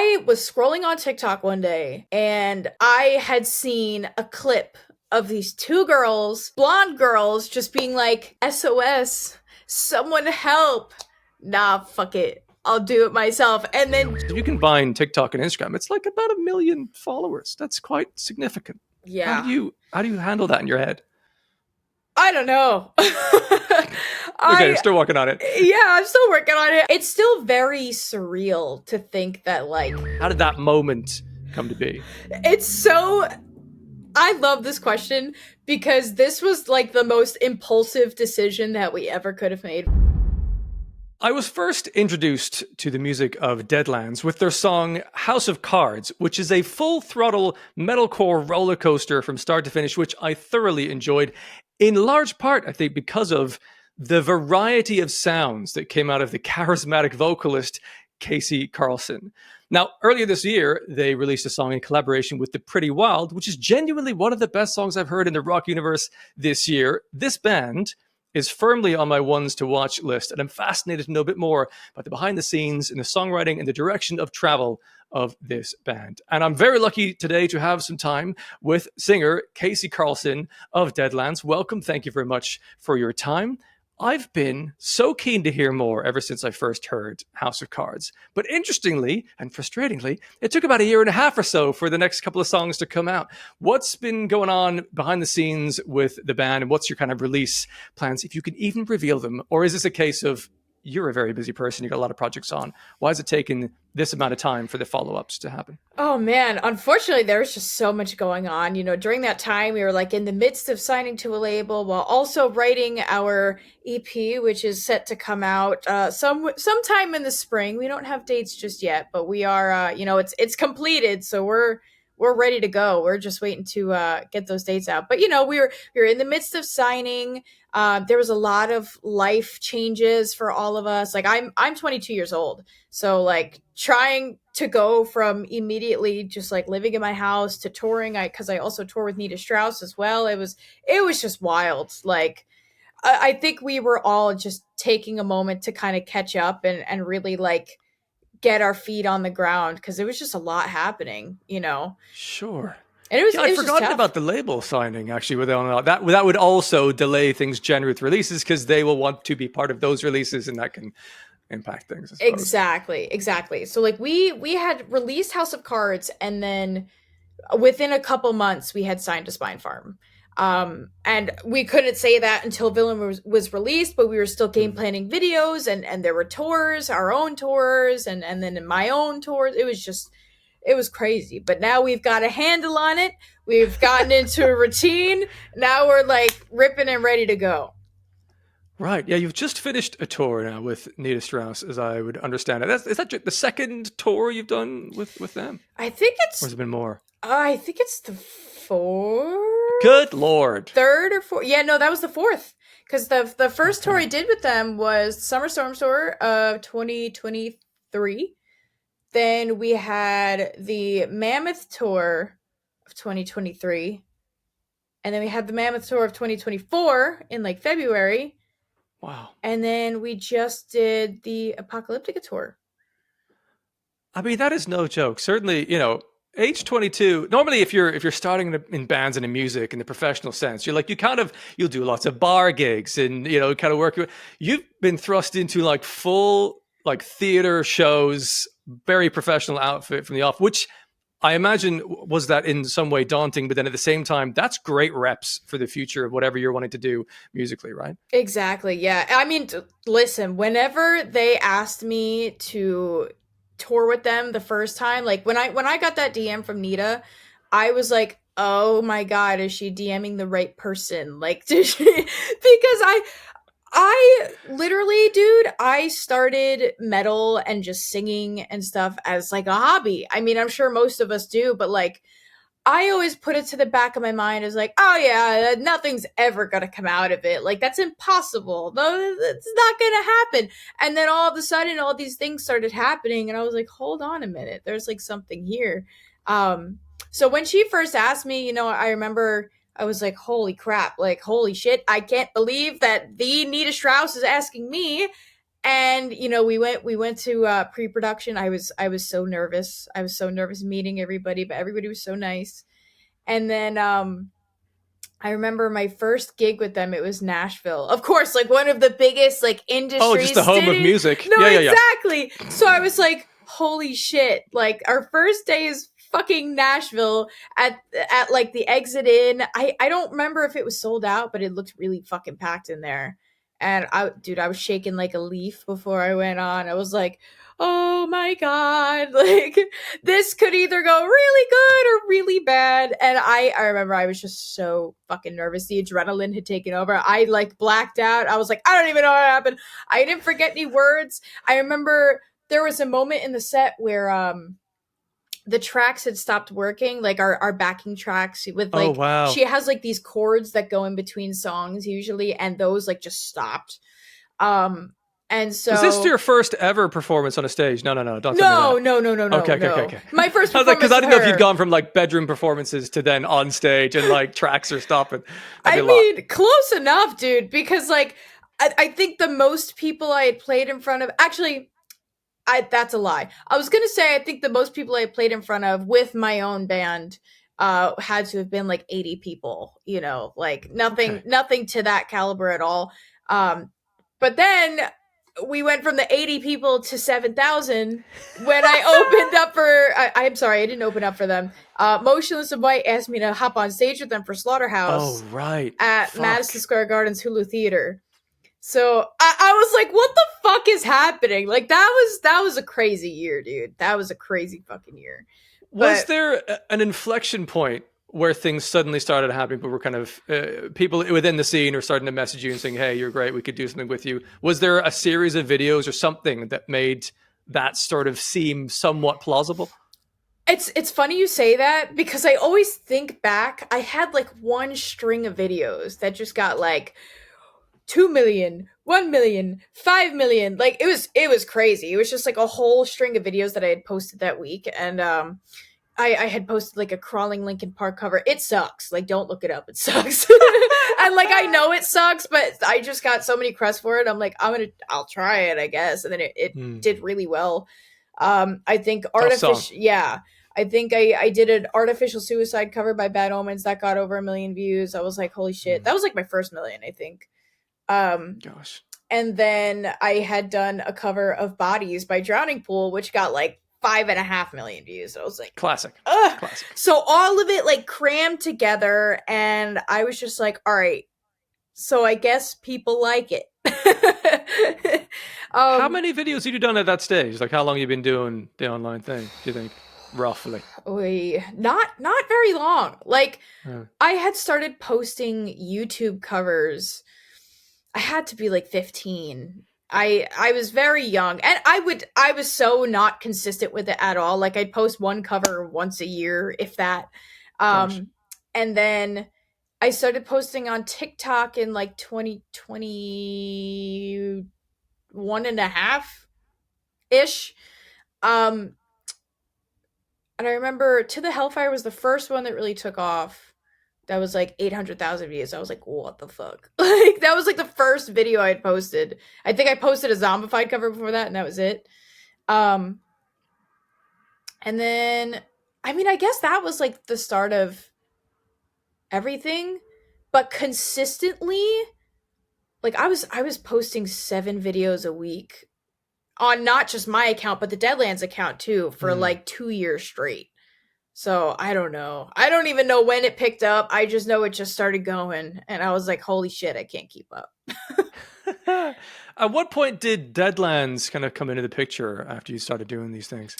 I was scrolling on TikTok one day and I had seen a clip of these two girls, blonde girls, just being like, SOS, someone help. Nah, fuck it. I'll do it myself. And then, If you combine TikTok and Instagram, it's like about 1 million followers. That's quite significant. How do yeah, you handle that in your head? I don't know. Okay, you're I, still working on it. yeah, I'm still working on it. It's still very surreal to think that, like, How did that moment come to be? it's so. I love this question because this was like the most impulsive decision that we ever could have made. I was first introduced to the music of Deadlands with their song House of Cards, which is a full throttle metalcore roller coaster from start to finish, which I thoroughly enjoyed, in large part, I think, because of the variety of sounds that came out of the charismatic vocalist Kasey KARLSEN. Now, earlier this year, they released a song in collaboration with The Pretty Wild, which is genuinely one of the best songs I've heard in the rock universe this year. This band is firmly on my ones to watch list, and I'm fascinated to know a bit more about the behind the scenes and the songwriting and the direction of travel of this band. And I'm very lucky today to have some time with singer Kasey KARLSEN of Deadlands. Welcome. Thank you very much for your time. I've been so keen to hear more ever since I first heard House of Cards. But interestingly and frustratingly, it took about 1.5 years or so for the next couple of songs to come out. What's been going on behind the scenes with the band, and what's your kind of release plans, if you can even reveal them? Or is this a case of you're a very busy person, you got a lot of projects on? Why has it taken this amount of time for the follow-ups to happen? Oh man, unfortunately there was just so much going on. You know, during that time we were like in the midst of signing to a label while also writing our EP, which is set to come out sometime in the spring. We don't have dates just yet, but we are it's completed, so we're ready to go. We're just waiting to get those dates out. But we were in the midst of signing. There was a lot of life changes for all of us. Like I'm 22 years old. So like trying to go from immediately just like living in my house to touring, because I also tour with Nita Strauss as well. It was just wild. Like I think we were all just taking a moment to kind of catch up and really like get our feet on the ground because it was just a lot happening, you know. Sure. And it was Yeah, I'd it was just forgotten tough. about the label signing, actually, with all that. That would also delay things generally with releases because they will want to be part of those releases, and that can impact things, I suppose. Exactly. So like we had released House of Cards, and then within a couple months we had signed to Spine Farm. And we couldn't say that until Villain was released, but we were still game planning videos, and there were tours, our own tours, and then in my own tours. It was crazy. But now we've got a handle on it. We've gotten into a routine. Now we're like ripping and ready to go. Right. Yeah, you've just finished a tour now with Nita Strauss, as I would understand it. Is that the second tour you've done with them? I think Or has it been more? the fourth, Good Lord. third or fourth. Yeah, no, that was the fourth. Because the first tour I did with them was Summer Storm Tour of 2023. Then we had the Mammoth Tour of 2023. And then we had the Mammoth Tour of 2024 in like February. Wow. And then we just did the Apocalyptica Tour. I mean, that is no joke. Certainly, age 22, normally if you're starting in bands and in music in the professional sense, you'll do lots of bar gigs and kind of work. You've been thrust into like full like theater shows, very professional outfit from the off, which I imagine was that in some way daunting, but then at the same time, that's great reps for the future of whatever you're wanting to do musically, right? Exactly. Yeah. I mean, listen, whenever they asked me to tour with them the first time, like when I got that DM from Nita, I was like, oh my God, is she DMing the right person? Like, because I literally, dude, I started metal and just singing and stuff as like a hobby. I mean, I'm sure most of us do, but like, I always put it to the back of my mind as like, oh yeah, nothing's ever gonna come out of it. Like that's impossible. No, it's not gonna happen. And then all of a sudden, all these things started happening, and I was like, hold on a minute, there's like something here. So when she first asked me, I remember I was like, holy crap, like holy shit, I can't believe that the Nita Strauss is asking me. And we went to pre-production. I was so nervous. I was so nervous meeting everybody, but everybody was so nice. And then I remember my first gig with them. It was Nashville, of course, like one of the biggest like Oh, just the industries. home of music. No, Yeah, yeah, yeah. exactly. So I was like, holy shit! Like our first day is fucking Nashville at like the exit in. I don't remember if it was sold out, but it looked really fucking packed in there. And I was shaking like a leaf before I went on. I was like, oh my god, like this could either go really good or really bad. And I remember I was just so fucking nervous. The adrenaline had taken over. I like blacked out. I was like, I don't even know what happened. I didn't forget any words. I remember there was a moment in the set where the tracks had stopped working, like our backing tracks with Oh, like wow. she has like these chords that go in between songs usually, and those like just stopped. Um and Was this so your first ever performance on a stage? No, no, no. Don't tell me no, that. no, no, no, no, Okay, okay, okay, no. okay. My first I was like, because performance I with didn't know if you'd her. gone from like bedroom performances to then on stage and like tracks are stopping. That'd be I a lot. mean, close enough, dude, because like I think the most people I had played in front of, actually, that's a lie. I was gonna say I think the most people I played in front of with my own band had to have been like 80 people, like nothing Okay. nothing to that caliber at all. But then we went from the 80 people to 7,000 when I opened up for I'm sorry, I didn't open up for them. Motionless in White asked me to hop on stage with them for Oh, Slaughterhouse right. at Madison Fuck. Square Garden's Hulu Theater. So I was like, what the fuck is happening? Like that was a crazy year, dude. That was a crazy fucking year. Was But there an inflection point where things suddenly started happening, but were kind of people within the scene are starting to message you and saying, "Hey, you're great. We could do something with you." Was there a series of videos or something that made that sort of seem somewhat plausible? it's funny you say that because I always think back. I had like one string of videos that just got like 2 million, 1 million, 5 million. Like it was crazy. It was just like a whole string of videos that I had posted that week. And I had posted like a crawling Linkin Park cover. It sucks. Like, don't look it up. It sucks. And like, I know it sucks, but I just got so many crests for it. I'm like, I'll try it, I guess. And then it Hmm. did really well. I think Tough song. artificial, yeah. I think I did an artificial suicide cover by Bad Omens that got over 1 million views. I was like, holy shit. Hmm. That was like my first million, I think. Um, Gosh. and then I had done a cover of Bodies by Drowning Pool, which got like 5.5 million views. I was like, Classic. ugh. Classic. So all of it like crammed together, and I was just like, all right, so I guess people like it. How um, many videos have you done at that stage? Like, how long have you been doing the online thing? Do you think, roughly? we not very long. Like Uh, I had started posting YouTube covers. I had to be like 15. I was very young, and I was so not consistent with it at all. Like I'd post one cover once a year, if that. gosh. Um and then I started posting on TikTok in like 2021 and a half ish. Um and I remember To the Hellfire was the first one that really took off. That was like 800,000 views. I was like, what the fuck? Like, that was like the first video I had posted. I think I posted a zombified cover before that, and that was it. Um, and then, I mean, I guess that was like the start of everything, but consistently, like I was posting 7 videos a week on not just my account, but the Deadlands account too, for Hmm. like 2 years straight. So I don't know. I don't even know when it picked up. I just know it just started going, and I was like, "Holy shit, I can't keep up." At what point did Deadlands kind of come into the picture after you started doing these things?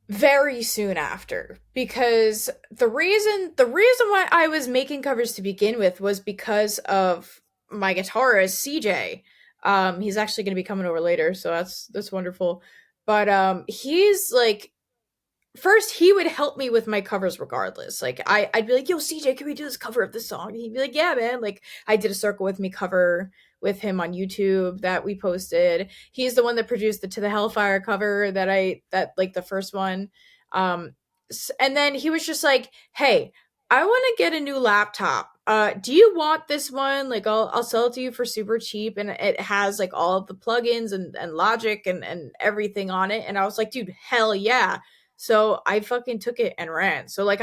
Very soon after, because the reason why I was making covers to begin with was because of my guitarist CJ. He's actually going to be coming over later, so that's wonderful. But he's like, first he would help me with my covers regardless. Like I'd be like, yo, CJ, can we do this cover of this song? And he'd be like, yeah, man. Like I did a Circle With Me cover with him on YouTube that we posted. He's the one that produced the To the Hellfire cover that like the first one. And then he was just like, hey, I want to get a new laptop. Do you want this one? Like, I'll sell it to you for super cheap, and it has like all of the plugins and Logic and everything on it. And I was like, dude, hell yeah! So I fucking took it and ran. So like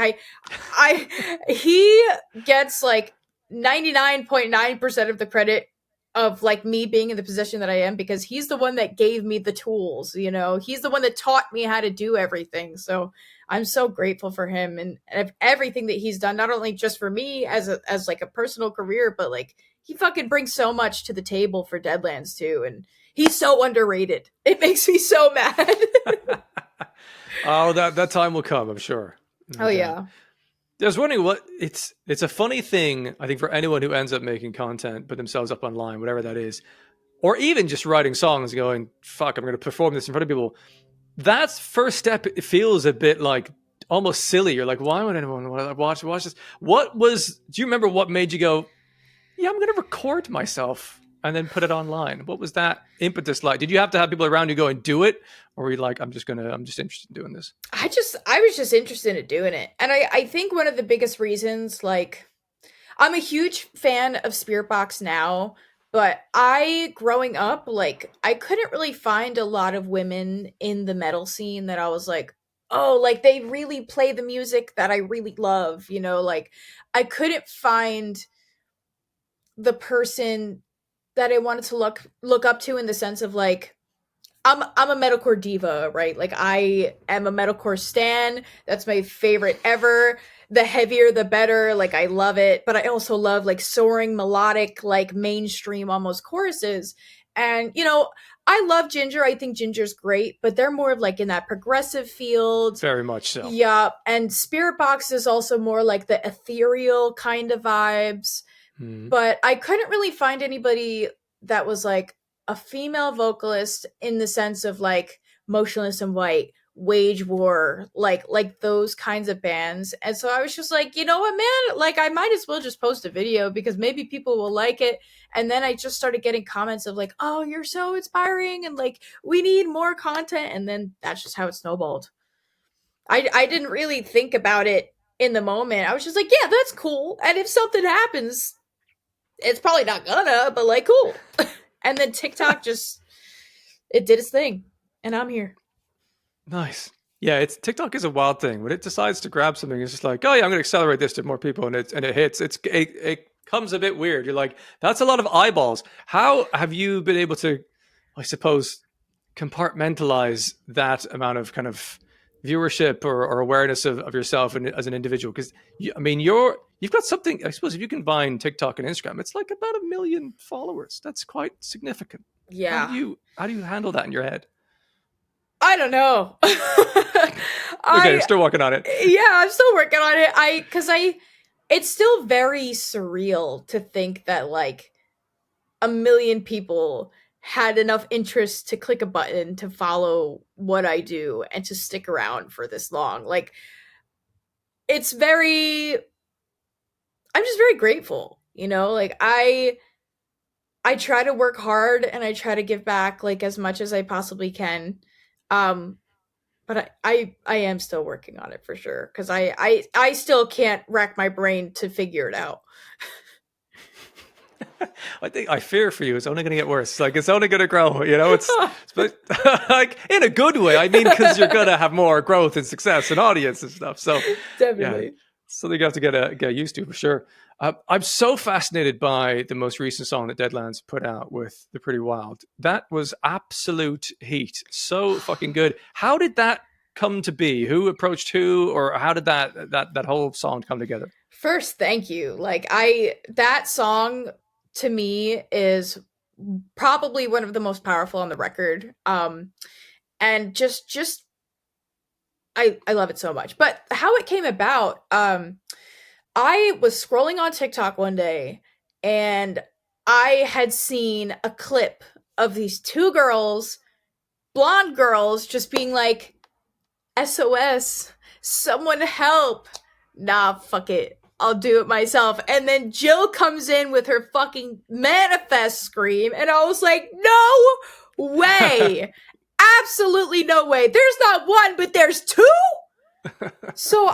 he gets like 99.9% of the credit of like me being in the position that I am, because he's the one that gave me the tools, you know. He's the one that taught me how to do everything. So I'm so grateful for him and everything that he's done, not only just for me as like a personal career, but like he fucking brings so much to the table for Deadlands too, and he's so underrated. It makes me so mad. Oh, that time will come, I'm sure. Oh And, yeah. I was wondering what it's a funny thing, I think, for anyone who ends up making content, put themselves up online, whatever that is, or even just writing songs and going, fuck, I'm going to perform this in front of people. That first step, it feels a bit like almost silly. You're like, why would anyone want to watch this? Do you remember what made you go, yeah, I'm going to record myself and then put it online? What was that impetus like? Did you have to have people around you going, do it? Or were you like, I'm just interested in doing this? I was just interested in doing it. And I think one of the biggest reasons, like, I'm a huge fan of Spirit Box now, but growing up, like, I couldn't really find a lot of women in the metal scene that I was like, oh, like, they really play the music that I really love, you know? Like, I couldn't find the person that I wanted to look up to, in the sense of like, I'm a metalcore diva, right? Like, I am a metalcore stan. That's my favorite ever. The heavier the better. Like, I love it, but I also love like soaring melodic, like mainstream almost choruses. And you know, I love Ginger. I think Ginger's great, but they're more of like in that progressive field. Very much so. Yeah, and Spirit Box is also more like the ethereal kind of vibes, Hmm. but I couldn't really find anybody that was like a female vocalist in the sense of like Motionless in White, Wage War, like those kinds of bands. And so I was just like, you know what, man? Like, I might as well just post a video because maybe people will like it. And then I just started getting comments of like, oh, you're so inspiring, and like, we need more content. And then that's just how it snowballed. I didn't really think about it in the moment. I was just like, yeah, that's cool. And if something happens, it's probably not gonna, but like, cool. And then TikTok just, it did its thing, and I'm here. Nice. Yeah, it's TikTok is a wild thing. When it decides to grab something, it's just like, oh yeah, I'm going to accelerate this to more people, and it hits. It comes a bit weird. You're like, that's a lot of eyeballs. How have you been able to, I suppose, compartmentalize that amount of kind of viewership or awareness of yourself and as an individual? Because I mean, you've got something. I suppose if you combine TikTok and Instagram, it's like about 1 million followers. That's quite significant. Yeah. How do you handle that in your head? I don't know. Okay, you're still working on it. Yeah, I'm still working on it. It's still very surreal to think that like 1 million people had enough interest to click a button to follow what I do and to stick around for this long. Like, it's very, I'm just very grateful, you know? Like, I try to work hard and I try to give back like as much as I possibly can. Um but I am still working on it for sure, cuz I still can't rack my brain to figure it out. I think I fear for you. It's only going to get worse. Like it's only going to grow. You know, but like in a good way. I mean, because you're going to have more growth and success and audience and stuff. So yeah, Definitely. something you have to get used to for sure. I'm so fascinated by the most recent song that Deadlands put out with The Pretty Wild. That was absolute heat. So fucking good. How did that come to be? Who approached who, or how did that whole song come together? First, thank you. Like, I that song to me is probably one of the most powerful on the record. And just I love it so much. But how it came about, I was scrolling on TikTok one day and I had seen a clip of these two girls, blonde girls, just being like, SOS, someone help. Nah, fuck it. I'll do it myself. And then Jill comes in with her fucking manifest scream, and I was like, no way. Absolutely no way. There's not one, but there's two. So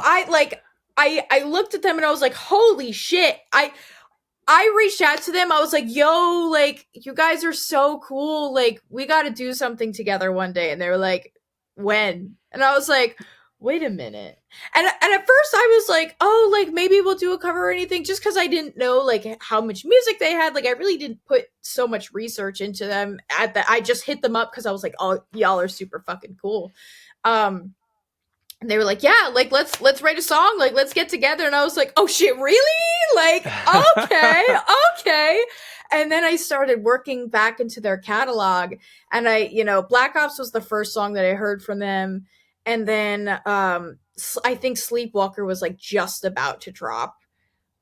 I looked at them and I was like, holy shit. I reached out to them. I was like, yo, like, you guys are so cool. Like, we got to do something together one day. And they were like, when? And I was like, wait a minute. And at first I was like, oh, like, maybe we'll do a cover or anything, just because I didn't know, like, how much music they had. Like, I really didn't put so much research into them at that. I just hit them up because I was like, oh, y'all are super fucking cool. Um, and they were like, yeah, like let's write a song, like let's get together. And I was like, oh shit, really? Like, okay, okay. And then I started working back into their catalog, and Black Ops was the first song that I heard from them. And then I think Sleepwalker was like just about to drop.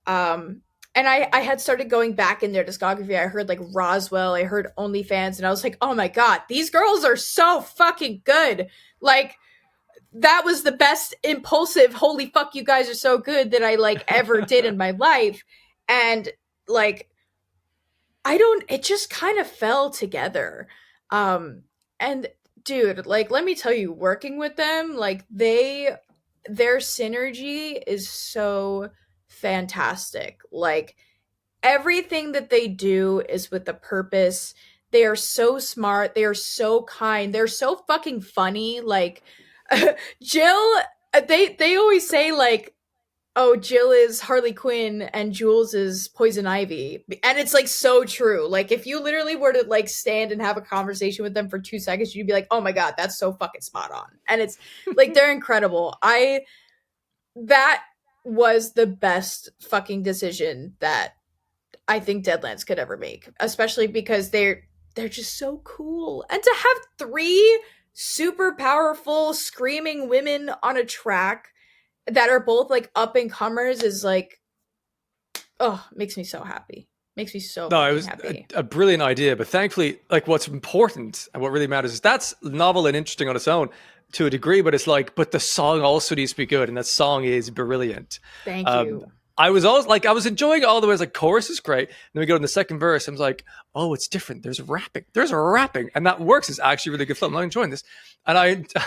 And I had started going back in their discography. I heard like Roswell, I heard OnlyFans, and I was like, oh my god, these girls are so fucking good. Like, that was the best impulsive holy fuck you guys are so good that I like ever did in my life. And like, I don't it just kind of fell together. And dude, like, let me tell you, working with them, like, their synergy is so fantastic. Like, everything that they do is with a purpose. They are so smart, they are so kind, they're so fucking funny. Like, Jill, they always say like, oh, Jill is Harley Quinn and Jules is Poison Ivy. And it's like so true. Like, if you literally were to like stand and have a conversation with them for 2 seconds, you'd be like, oh my god, that's so fucking spot on. And it's like, they're incredible. I That was the best fucking decision that I think Deadlands could ever make, especially because they're just so cool. And to have three super powerful screaming women on a track that are both like up and comers is like, oh, makes me so happy. Makes me so No, it fucking was happy. a brilliant idea, but thankfully, like what's important and what really matters is that's novel and interesting on its own to a degree, but it's like, but the song also needs to be good, and that song is brilliant. Thank Um, you. I was always like, I was enjoying it all the way. I was like, chorus is great. And then we go in the second verse. I was like, oh, it's different. There's rapping, and that works. It's actually really good fun. I'm enjoying this. And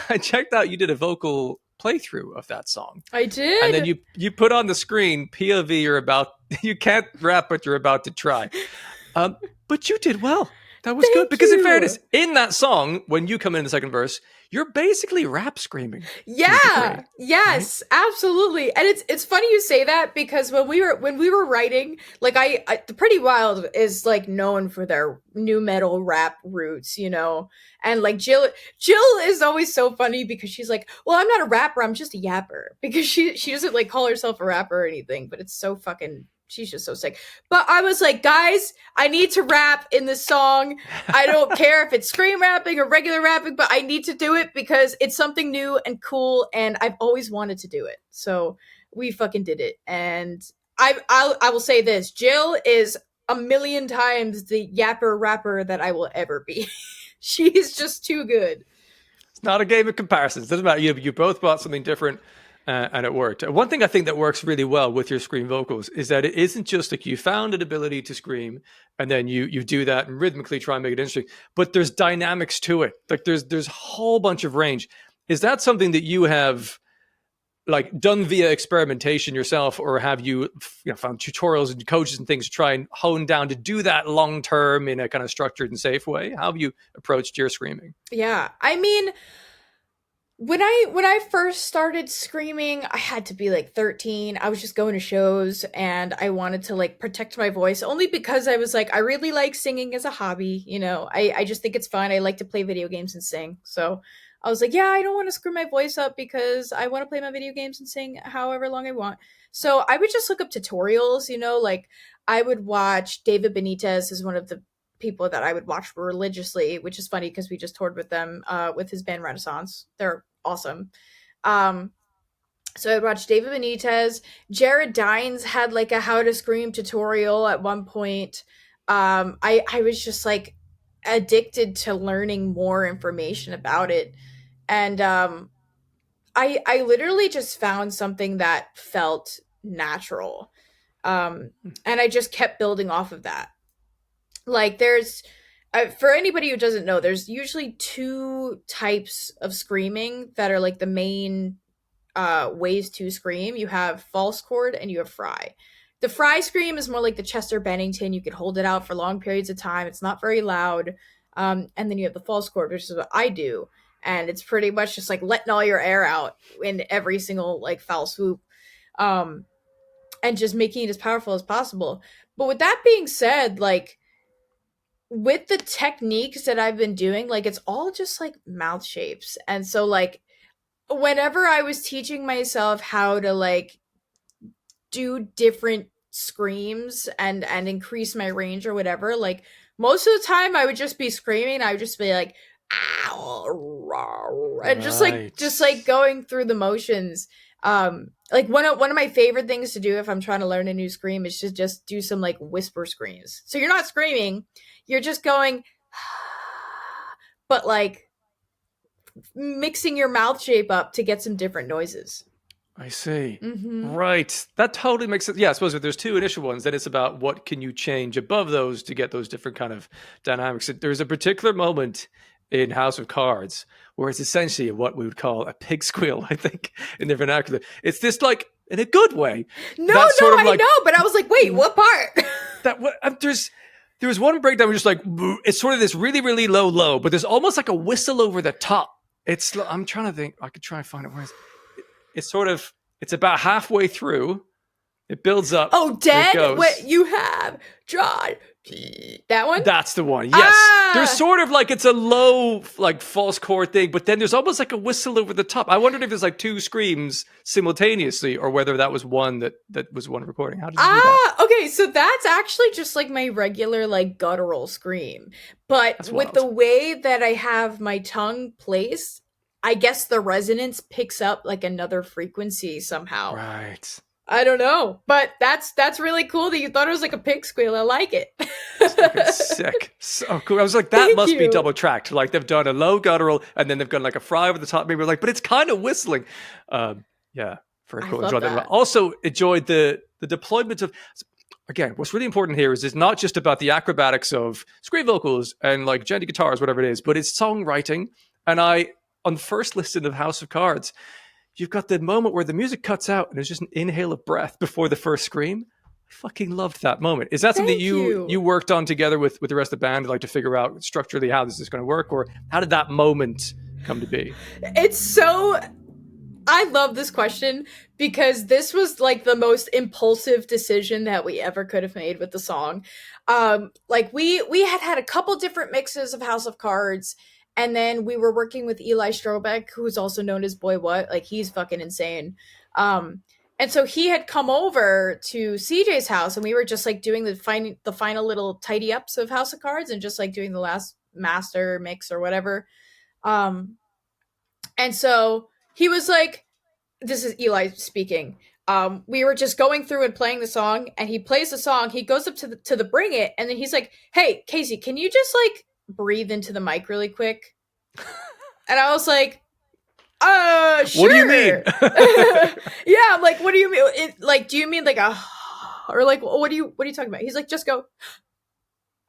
I checked out. You did a vocal playthrough of that song, I and then did. you put on the screen POV. You're about you can't rap, but you're about to try. But you did well. That was good Thank because, in you. fairness, in that song, when you come in the second verse, you're basically rap screaming to a Yeah. degree, right? Yes, absolutely. And it's funny you say that, because when we were writing, like, the Pretty Wild is like known for their new metal rap roots, you know. And like, Jill is always so funny because she's like, "Well, I'm not a rapper, I'm just a yapper." Because she doesn't like call herself a rapper or anything, but it's so fucking she's just so sick. But I was like, "Guys, I need to rap in this song. I don't care if it's scream rapping or regular rapping, but I need to do it because it's something new and cool, and I've always wanted to do it." So we fucking did it, and I will say this: Jill is a million times the yapper rapper that I will ever be. She's just too good. It's not a game of comparisons. It doesn't matter. You both brought something different, and it worked. One thing I think that works really well with your scream vocals is that it isn't just like you found an ability to scream and then you do that and rhythmically try and make it interesting, but there's dynamics to it. Like there's a whole bunch of range. Is that something that you have like done via experimentation yourself, or have you found tutorials and coaches and things to try and hone down to do that long term in a kind of structured and safe way? How have you approached your screaming? Yeah, I mean, when I first started screaming, I had to be like 13. I was just going to shows and I wanted to like protect my voice, only because I was like, I really like singing as a hobby, you know. I just think it's fun. I like to play video games and sing. So I was like, yeah, I don't want to screw my voice up because I want to play my video games and sing however long I want. So I would just look up tutorials, you know, like, I would watch David Benitez is one of the people that I would watch religiously, which is funny because we just toured with them with his band Renaissance. They're awesome. Um, so I watched David Benitez. Jared Dines had like a how to scream tutorial at one point. I was just like addicted to learning more information about it. And I literally just found something that felt natural. And I just kept building off of that. Like, there's for anybody who doesn't know, there's usually two types of screaming that are like the main ways to scream. You have false chord and you have fry. The fry scream is more like the Chester Bennington. You could hold it out for long periods of time. It's not very loud. And then you have the false chord, which is what I do. And it's pretty much just like letting all your air out in every single like foul swoop. Um, and just making it as powerful as possible. But with that being said, like with the techniques that I've been doing, like it's all just like mouth shapes. And so like whenever I was teaching myself how to like do different screams and increase my range or whatever, like most of the time I would just be screaming. I would just be like ow, and just like going through the motions. Like one of my favorite things to do if I'm trying to learn a new scream is to just do some like whisper screams. So you're not screaming, you're just going but like mixing your mouth shape up to get some different noises. I see. Mm-hmm. Right. That totally makes sense. Yeah, I suppose if there's two initial ones, then it's about what can you change above those to get those different kind of dynamics. There's a particular moment in House of Cards where it's essentially what we would call a pig squeal, I think, in the vernacular. It's this like, in a good way. I know, but I was like, wait, what part? There was one breakdown where just like, it's sort of this really, really low, but there's almost like a whistle over the top. I'm trying to think, I could try and find it. It's about halfway through. It builds up. Oh, dead? What you have drawn. That one? That's the one. Yes. There's sort of like, it's a low, like false chord thing, but then there's almost like a whistle over the top. I wondered if there's like two screams simultaneously or whether that was one that was one recording. How did you do that? Okay. So that's actually just like my regular, like guttural scream. But with the way that I have my tongue placed, I guess the resonance picks up like another frequency somehow. Right. I don't know, but that's really cool that you thought it was like a pig squeal. I like it. It's sick. So cool. I was like, that must be double tracked. Like they've done a low guttural and then they've got like a fry over the top. Maybe like, but it's kind of whistling. Yeah, very cool. Enjoyed that. Also enjoyed the deployment of. Again, what's really important here is it's not just about the acrobatics of scream vocals and like genty guitars, whatever it is, but it's songwriting. And on the first listen of House of Cards, you've got the moment where the music cuts out and there's just an inhale of breath before the first scream. I fucking loved that moment. Is that something you worked on together with the rest of the band, like to figure out structurally how this is going to work, or how did that moment come to be? I love this question because this was like the most impulsive decision that we ever could have made with the song. Like we had a couple different mixes of House of Cards. And then we were working with Eli Strobeck, who's also known as Boy What. Like, he's fucking insane. And so he had come over to CJ's house, and we were just, like, doing the final little tidy-ups of House of Cards and just, like, doing the last master mix or whatever. And so he was like, this is Eli speaking. We were just going through and playing the song, and he plays the song. He goes up to the bring it, and then he's like, hey, Kasey, can you just, like, breathe into the mic really quick? And I was like, sure. What do you mean? Yeah, I'm like, what do you mean? Do you mean like a or like what are you talking about? He's like, just go.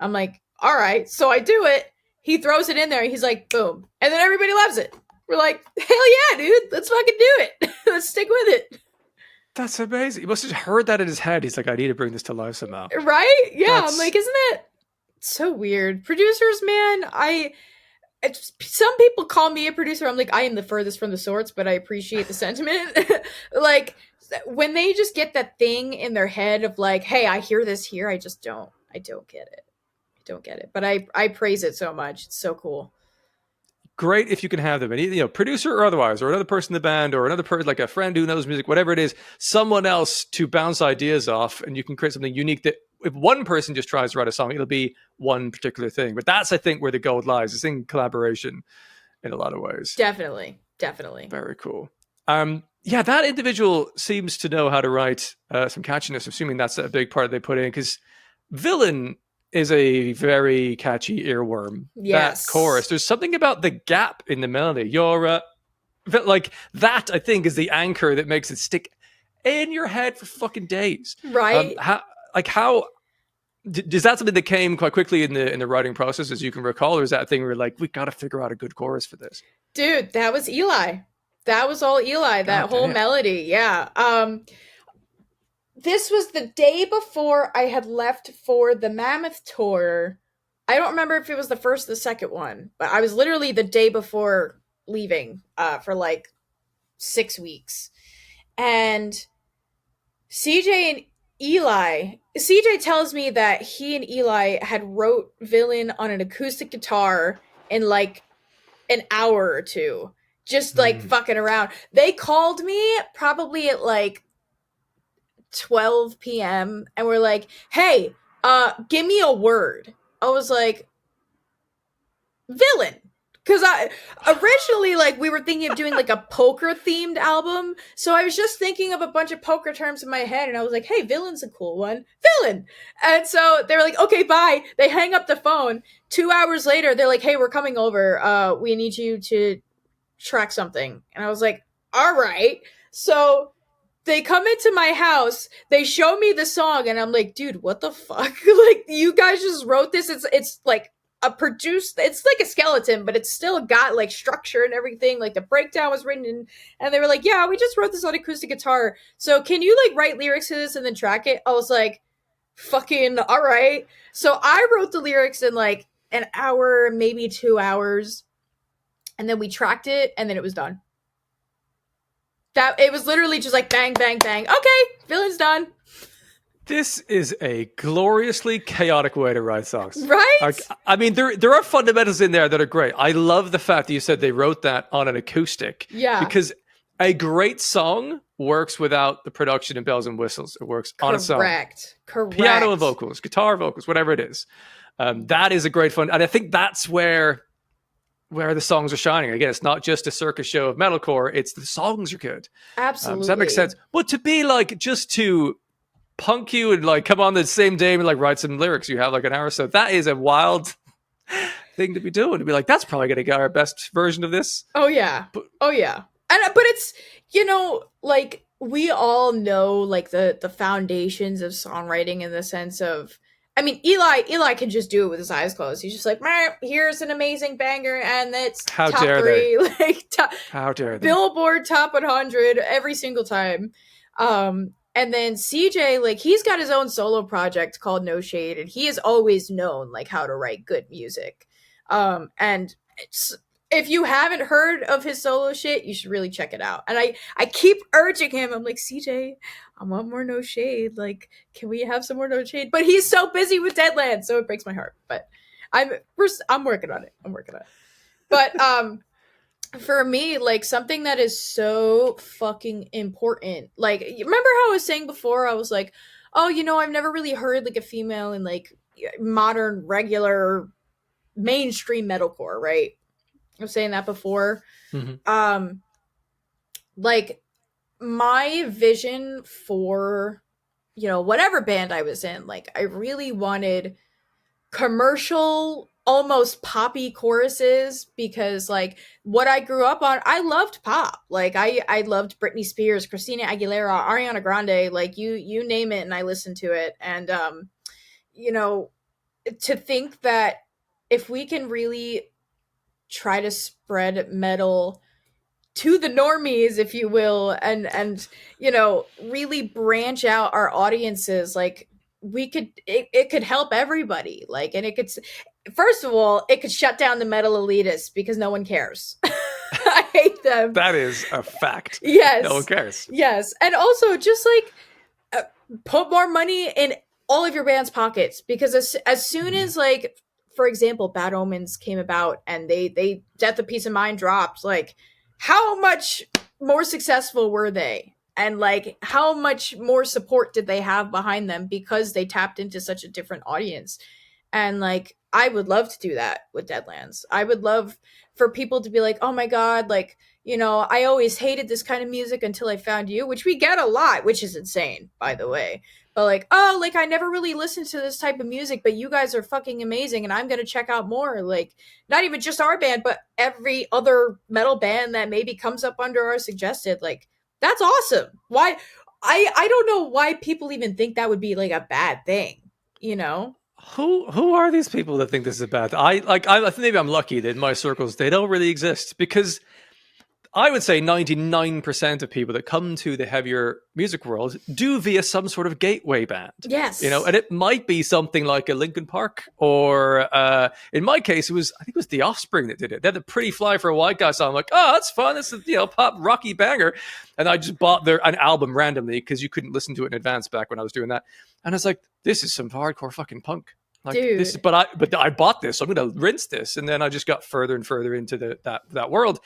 I'm like, all right. So I do it. He throws it in there. He's like, boom. And then everybody loves it. We're like, hell yeah, dude. Let's fucking do it. Let's stick with it. That's amazing. He must have heard that in his head. He's like, I need to bring this to life somehow. Right? Yeah. I'm like, isn't that so weird? Producers, man, some people call me a producer. I'm like, I am the furthest from the sorts, but I appreciate the sentiment. Like, when they just get that thing in their head of like, hey, I hear this here, I don't get it. But I praise it so much. It's so cool. Great if you can have them, and producer or otherwise, or another person in the band, or another person, like a friend who knows music, whatever it is, someone else to bounce ideas off, and you can create something unique that if one person just tries to write a song, it'll be one particular thing. But that's, I think, where the gold lies. It's in collaboration in a lot of ways. Definitely. Very cool. Yeah, that individual seems to know how to write some catchiness, assuming that's a big part they put in, because Villain is a very catchy earworm. Yes. That chorus. There's something about the gap in the melody. Like that, I think, is the anchor that makes it stick in your head for fucking days. Right. Is that something that came quite quickly in the writing process, as you can recall, or is that a thing where we're like, we got to figure out a good chorus for this? Dude, that was Eli. That was all Eli, that God whole damn. melody. Yeah. This was the day before I had left for the Mammoth tour. I don't remember if it was the first or the second one, but I was literally the day before leaving for like 6 weeks. And CJ and CJ tells me that he and Eli had wrote Villain on an acoustic guitar in like an hour or two, just like Hmm. fucking around. They called me probably at like 12 p.m. and were like, "Hey, give me a word." I was like, "Villain." Cause I originally like we were thinking of doing like a poker themed album, so I was just thinking of a bunch of poker terms in my head, and I was like, "Hey, villain's a cool one, villain." And so they were like, "Okay, bye." They hang up the phone. 2 hours later, they're like, "Hey, we're coming over. We need you to track something." And I was like, "All right." So they come into my house, they show me the song, and I'm like, "Dude, what the fuck?" Like, you guys just wrote this. It's like a produced, it's like a skeleton, but it's still got like structure and everything. Like the breakdown was written in, and they were like, "Yeah, we just wrote this on acoustic guitar. So can you like write lyrics to this and then track it?" I was like, "Fucking all right." So I wrote the lyrics in like an hour, maybe 2 hours, and then we tracked it, and then it was done. That it was literally just like bang, bang, bang. Okay, villain's done. This is a gloriously chaotic way to write songs. Right? I mean, there are fundamentals in there that are great. I love the fact that you said they wrote that on an acoustic, Yeah. because a great song works without the production and bells and whistles. It works on its own. Correct. Piano and Correct. vocals, guitar vocals, whatever it is. That is a great fun, and I think that's where the songs are shining. Again, it's not just a circus show of metalcore; it's the songs are good. So that makes sense. Absolutely. But to be like just to punk you and like come on the same day and like write some lyrics, you have like an hour or so. That is a wild thing to be doing. To be like, that's probably gonna get our best version of this. Oh yeah. But Oh yeah. And but it's, like we all know like the foundations of songwriting in the sense of, I mean, Eli can just do it with his eyes closed. He's just like, "Meh, here's an amazing banger, and it's how top dare they? three, like How dare they? Billboard top 100 every single time." And then CJ, like he's got his own solo project called No Shade, and he has always known like how to write good music. And it's, if you haven't heard of his solo shit, you should really check it out. And I keep urging him. I'm like, "CJ, I want more No Shade. Like, can we have some more No Shade?" But he's so busy with Deadlands, so it breaks my heart. But I'm working on it. I'm working on it. But for me, like something that is so fucking important. Like, remember how I was saying before? I was like, "Oh, I've never really heard like a female in like modern regular mainstream metalcore," right? I was saying that before. Mm-hmm. Um, like my vision for whatever band I was in, like I really wanted commercial, almost poppy choruses, because like what I grew up on, I loved pop. Like I loved Britney Spears, Christina Aguilera, Ariana Grande, like you name it, and I listened to it. And you know, to think that if we can really try to spread metal to the normies, if you will, and really branch out our audiences, like we could, it could help everybody. Like, and it could, first of all, it could shut down the metal elitists because no one cares. I hate them. That is a fact. No one Yes. cares. Yes. And also just like put more money in all of your band's pockets, because as soon Mm-hmm. as like, for example, Bad Omens came about and they Death of Peace of Mind dropped, like how much more successful were they, and like how much more support did they have behind them because they tapped into such a different audience. And like I would love to do that with Deadlands. I would love for people to be like, "Oh my god, like I always hated this kind of music until I found you," which we get a lot, which is insane, by the way. But like, "Oh, like I never really listened to this type of music, but you guys are fucking amazing, and I'm gonna check out more." Like, not even just our band, but every other metal band that maybe comes up under our suggested. Like, that's awesome. Why? I don't know why people even think that would be like a bad thing. You know? Who are these people that think this is a bad thing? I think maybe I'm lucky that in my circles they don't really exist, because I would say 99% of people that come to the heavier music world do via some sort of gateway band. Yes. And it might be something like a Linkin Park, or in my case, I think it was The Offspring that did it. They had the Pretty Fly for a White Guy song. I'm like, oh, that's fun. It's a pop rocky banger. And I just bought an album randomly because you couldn't listen to it in advance back when I was doing that. And I was like, this is some hardcore fucking punk. Like Dude. this, but I bought this, so I'm going to rinse this, and then I just got further and further into that world.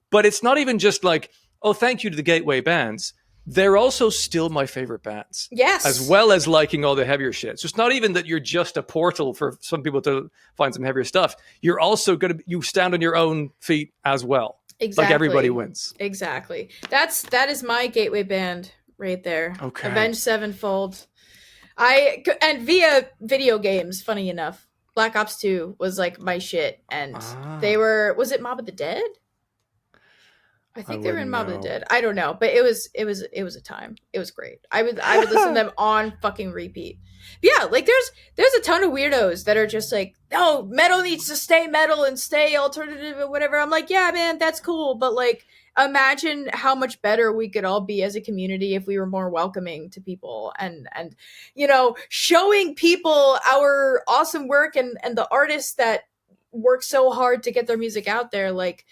But it's not even just like, oh, thank you to the gateway bands. They're also still my favorite bands. Yes. As well as liking all the heavier shit. So it's not even that you're just a portal for some people to find some heavier stuff. You're also you stand on your own feet as well. Exactly. Like everybody wins. Exactly. That is my gateway band right there. Okay. Avenged Sevenfold. And via video games, funny enough, Black Ops 2 was like my shit, and was it Mob of the Dead? I think they were in Mob of the Dead. I don't know, but it was a time. It was great. I would listen to them on fucking repeat. But yeah, like there's a ton of weirdos that are just like, no, metal needs to stay metal and stay alternative and whatever. I'm like, yeah, man, that's cool, but like, imagine how much better we could all be as a community if we were more welcoming to people and showing people our awesome work and the artists that work so hard to get their music out there. Like,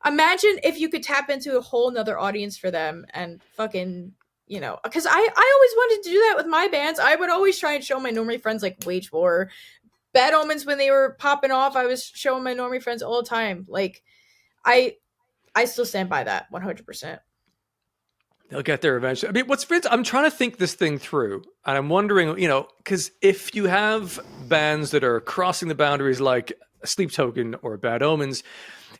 imagine if you could tap into a whole nother audience for them and fucking, because I always wanted to do that with my bands. I would always try and show my normie friends like Wage War, Bad Omens when they were popping off. I was showing my normie friends all the time. Like, I still stand by that 100%. They'll get there eventually. I mean, I'm trying to think this thing through, and I'm wondering, because if you have bands that are crossing the boundaries like Sleep Token or Bad Omens,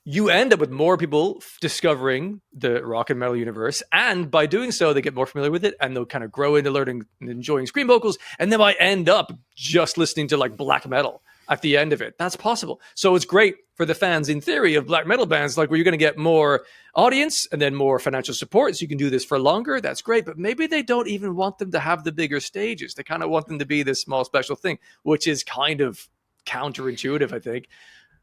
you end up with more people discovering the rock and metal universe, and by doing so, they get more familiar with it, and they'll kind of grow into learning and enjoying scream vocals, and they might end up just listening to like black metal at the end of it. That's possible. So it's great for the fans, in theory, of black metal bands, like where you're going to get more audience and then more financial support, so you can do this for longer. That's great. But maybe they don't even want them to have the bigger stages. They kind of want them to be this small special thing, which is kind of counterintuitive, I think.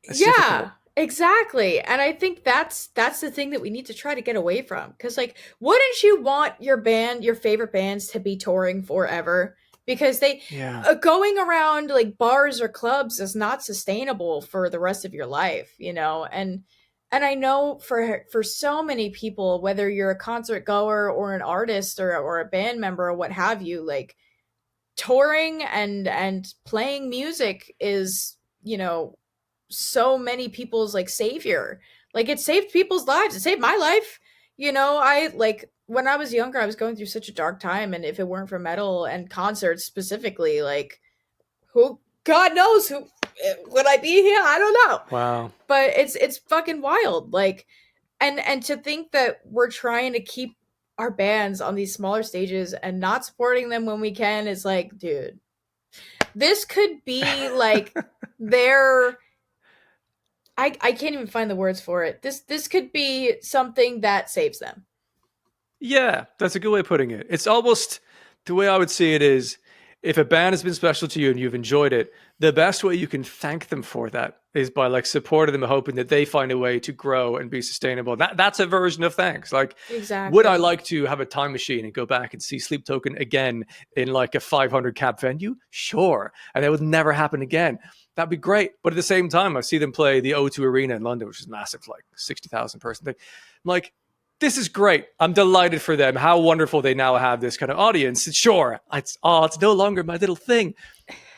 It's difficult. Exactly. And I think that's the thing that we need to try to get away from. Because, like, wouldn't you want your favorite bands to be touring forever? Because going around like bars or clubs is not sustainable for the rest of your life, and I know for so many people, whether you're a concert goer or an artist or a band member or what have you, like, touring and playing music is, so many people's like savior. Like, it saved people's lives. It saved my life. I like, when I was younger, I was going through such a dark time, and if it weren't for metal and concerts specifically, like, God knows who would I be here? I don't know. Wow. But it's fucking wild. Like, and to think that we're trying to keep our bands on these smaller stages and not supporting them when we can is like, dude, this could be like their I can't even find the words for it. This could be something that saves them. Yeah, that's a good way of putting it. It's almost, the way I would see it is, if a band has been special to you and you've enjoyed it, the best way you can thank them for that is by like supporting them and hoping that they find a way to grow and be sustainable. That's a version of thanks. Like, exactly. Would I like to have a time machine and go back and see Sleep Token again in like a 500 cap venue? Sure. And that would never happen again. That'd be great. But at the same time, I see them play the O2 Arena in London, which is massive, like 60,000 person thing. I'm like, this is great. I'm delighted for them. How wonderful they now have this kind of audience. Sure, it's no longer my little thing,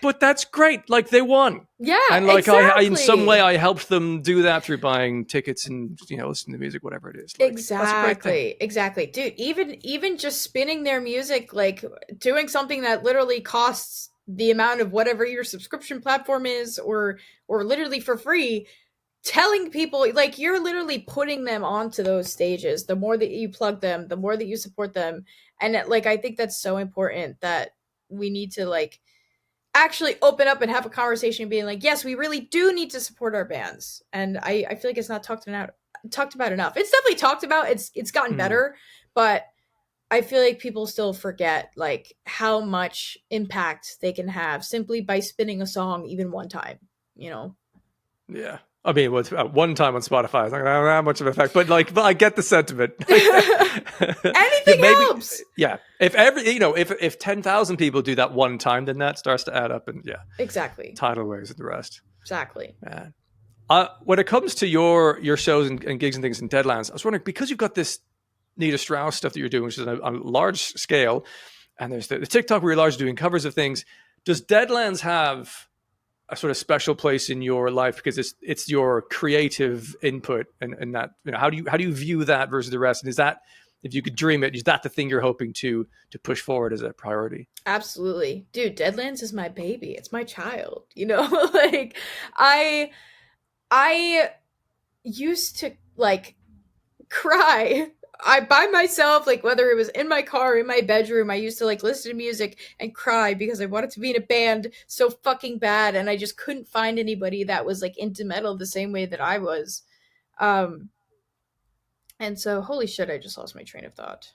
but that's great. Like, they won. Yeah, and like exactly. I in some way I helped them do that through buying tickets and listening to music, whatever it is. Like, exactly, that's a great thing. Exactly, dude. Even just spinning their music, like doing something that literally costs the amount of whatever your subscription platform is, or literally for free. Telling people, like, you're literally putting them onto those stages. The more that you plug them, the more that you support them. And like, I think that's so important that we need to like actually open up and have a conversation being like, yes, we really do need to support our bands. And I feel like it's not talked about enough. It's definitely talked about. It's gotten better, but I feel like people still forget like how much impact they can have simply by spinning a song even one time, Yeah. I mean, with one time on Spotify, it's not gonna have that much of an effect, but like, but I get the sentiment. Yeah, Anything maybe. helps. Yeah, if every if 10,000 people do that one time, then that starts to add up, and yeah, Exactly. tidal waves and the rest. Exactly. Man. When it comes to your shows and gigs and things in Deadlands, I was wondering, because you've got this Nita Strauss stuff that you're doing, which is on a large scale, and there's the TikTok where you're largely doing covers of things. Does Deadlands have a sort of special place in your life because it's your creative input, and that, how do you view that versus the rest? And is that, if you could dream it, is that the thing you're hoping to push forward as a priority? Absolutely. Dude, Deadlands is my baby. It's my child. You know, like I I used to like cry. I by myself, like whether it was in my car or in my bedroom, I used to like listen to music and cry because I wanted to be in a band so fucking bad, and I just couldn't find anybody that was like into metal the same way that I was. Um and so holy shit, I just lost my train of thought.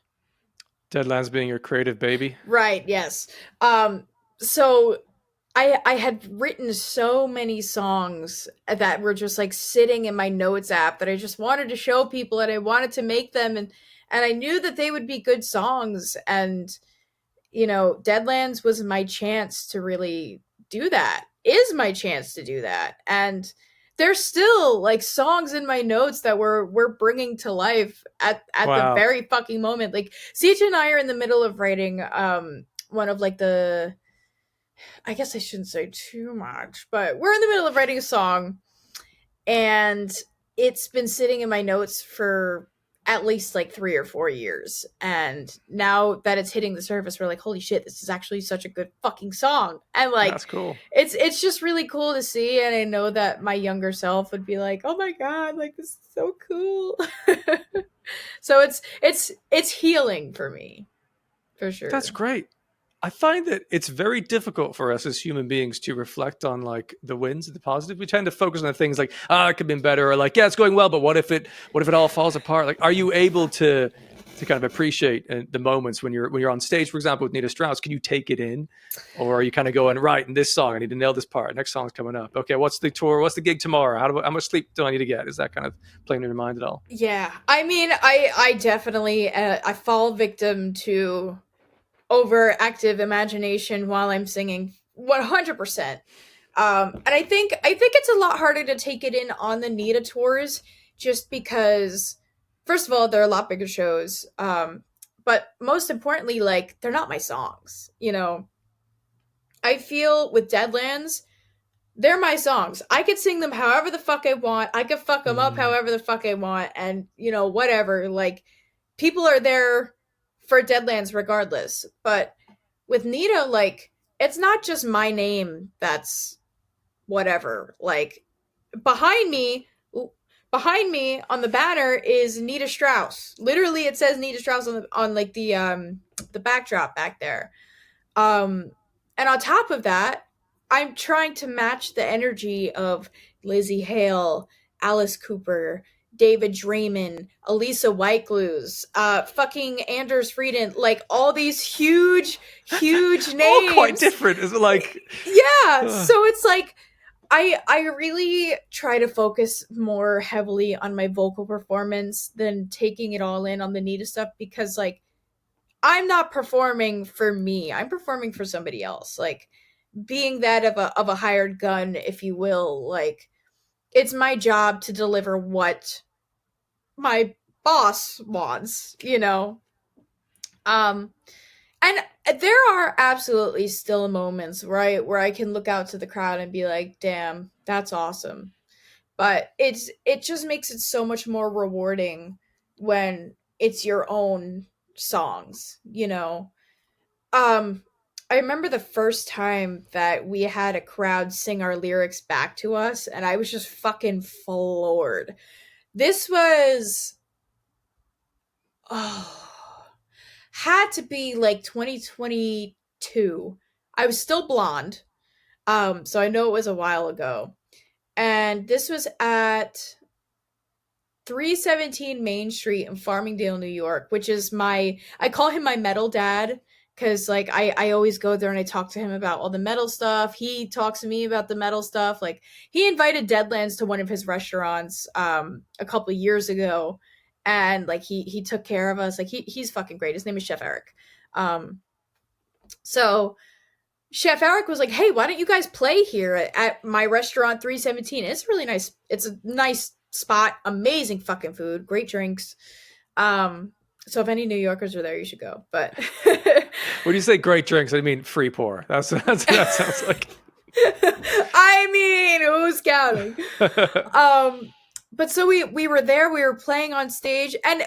Deadlands being your creative baby. Right, yes. So I had written so many songs that were just like sitting in my notes app that I just wanted to show people, and I wanted to make them, and I knew that they would be good songs, and Deadlands was my chance to really do that. Is my chance to do that. And there's still like songs in my notes that we're bringing to life at the Wow. very fucking moment. Like CJ and I are in the middle of writing one of like the, I guess I shouldn't say too much, but we're in the middle of writing a song, and it's been sitting in my notes for at least like 3 or 4 years, and now that it's hitting the surface, we're like, holy shit, this is actually such a good fucking song. And like, That's cool. it's just really cool to see, and I know that my younger self would be like, oh my god, like this is so cool. So it's healing for me, for That's sure. great. I find that it's very difficult for us as human beings to reflect on like the wins and the positive. We tend to focus on the things like, it could have been better, or like, yeah, it's going well, but what if it all falls apart? Like, are you able to kind of appreciate the moments when you're on stage, for example, with Nita Strauss? Can you take it in, or are you kind of going, right, in this song I need to nail this part, next song's coming up, okay, what's the tour, what's the gig tomorrow, how much sleep do I need to get? Is that kind of playing in your mind at all? Yeah, I mean, I definitely I fall victim to overactive imagination while I'm singing 100%. And I think it's a lot harder to take it in on the Nita tours, just because first of all, they're a lot bigger shows. But most importantly, like they're not my songs, I feel with Deadlands, they're my songs. I could sing them however the fuck I want. I could fuck them up Mm. however the fuck I want, and whatever. Like people are there for Deadlands regardless. But with Nita, like it's not just my name that's whatever. Like behind me, behind me on the banner is Nita Strauss. Literally, it says Nita Strauss on like the backdrop back there. Um, and on top of that, I'm trying to match the energy of Lizzie Hale, Alice Cooper, David Draymond, Elisa Whiteglues, fucking Anders Frieden, like all these huge, huge All quite names. different. Is it like, Yeah, uh, so it's like I really try to focus more heavily on my vocal performance than taking it all in on the Nita stuff, because like I'm not performing for me. I'm performing for somebody else. Like being that of a hired gun, if you will, like it's my job to deliver what my boss wants. Um and there are absolutely still moments where I can look out to the crowd and be like, "Damn, that's awesome." But it just makes it so much more rewarding when it's your own songs. Um, I remember the first time that we had a crowd sing our lyrics back to us, and I was just fucking floored. This was, oh, had to be like 2022. I was still blonde, so I know it was a while ago. And this was at 317 Main Street in Farmingdale, New York, which is I call him my metal dad because like I always go there and I talk to him about all the metal stuff. He talks to me about the metal stuff. Like he invited Deadlands to one of his restaurants a couple of years ago, and like he took care of us. Like he's fucking great. His name is Chef Eric. Um, so Chef Eric was like, "Hey, why don't you guys play here at my restaurant 317? It's really nice. It's a nice spot. Amazing fucking food, great drinks. So if any New Yorkers are there, you should go." But When you say great drinks, I mean free pour. That sounds like. I mean, who's counting? But so we were there. We were playing on stage, and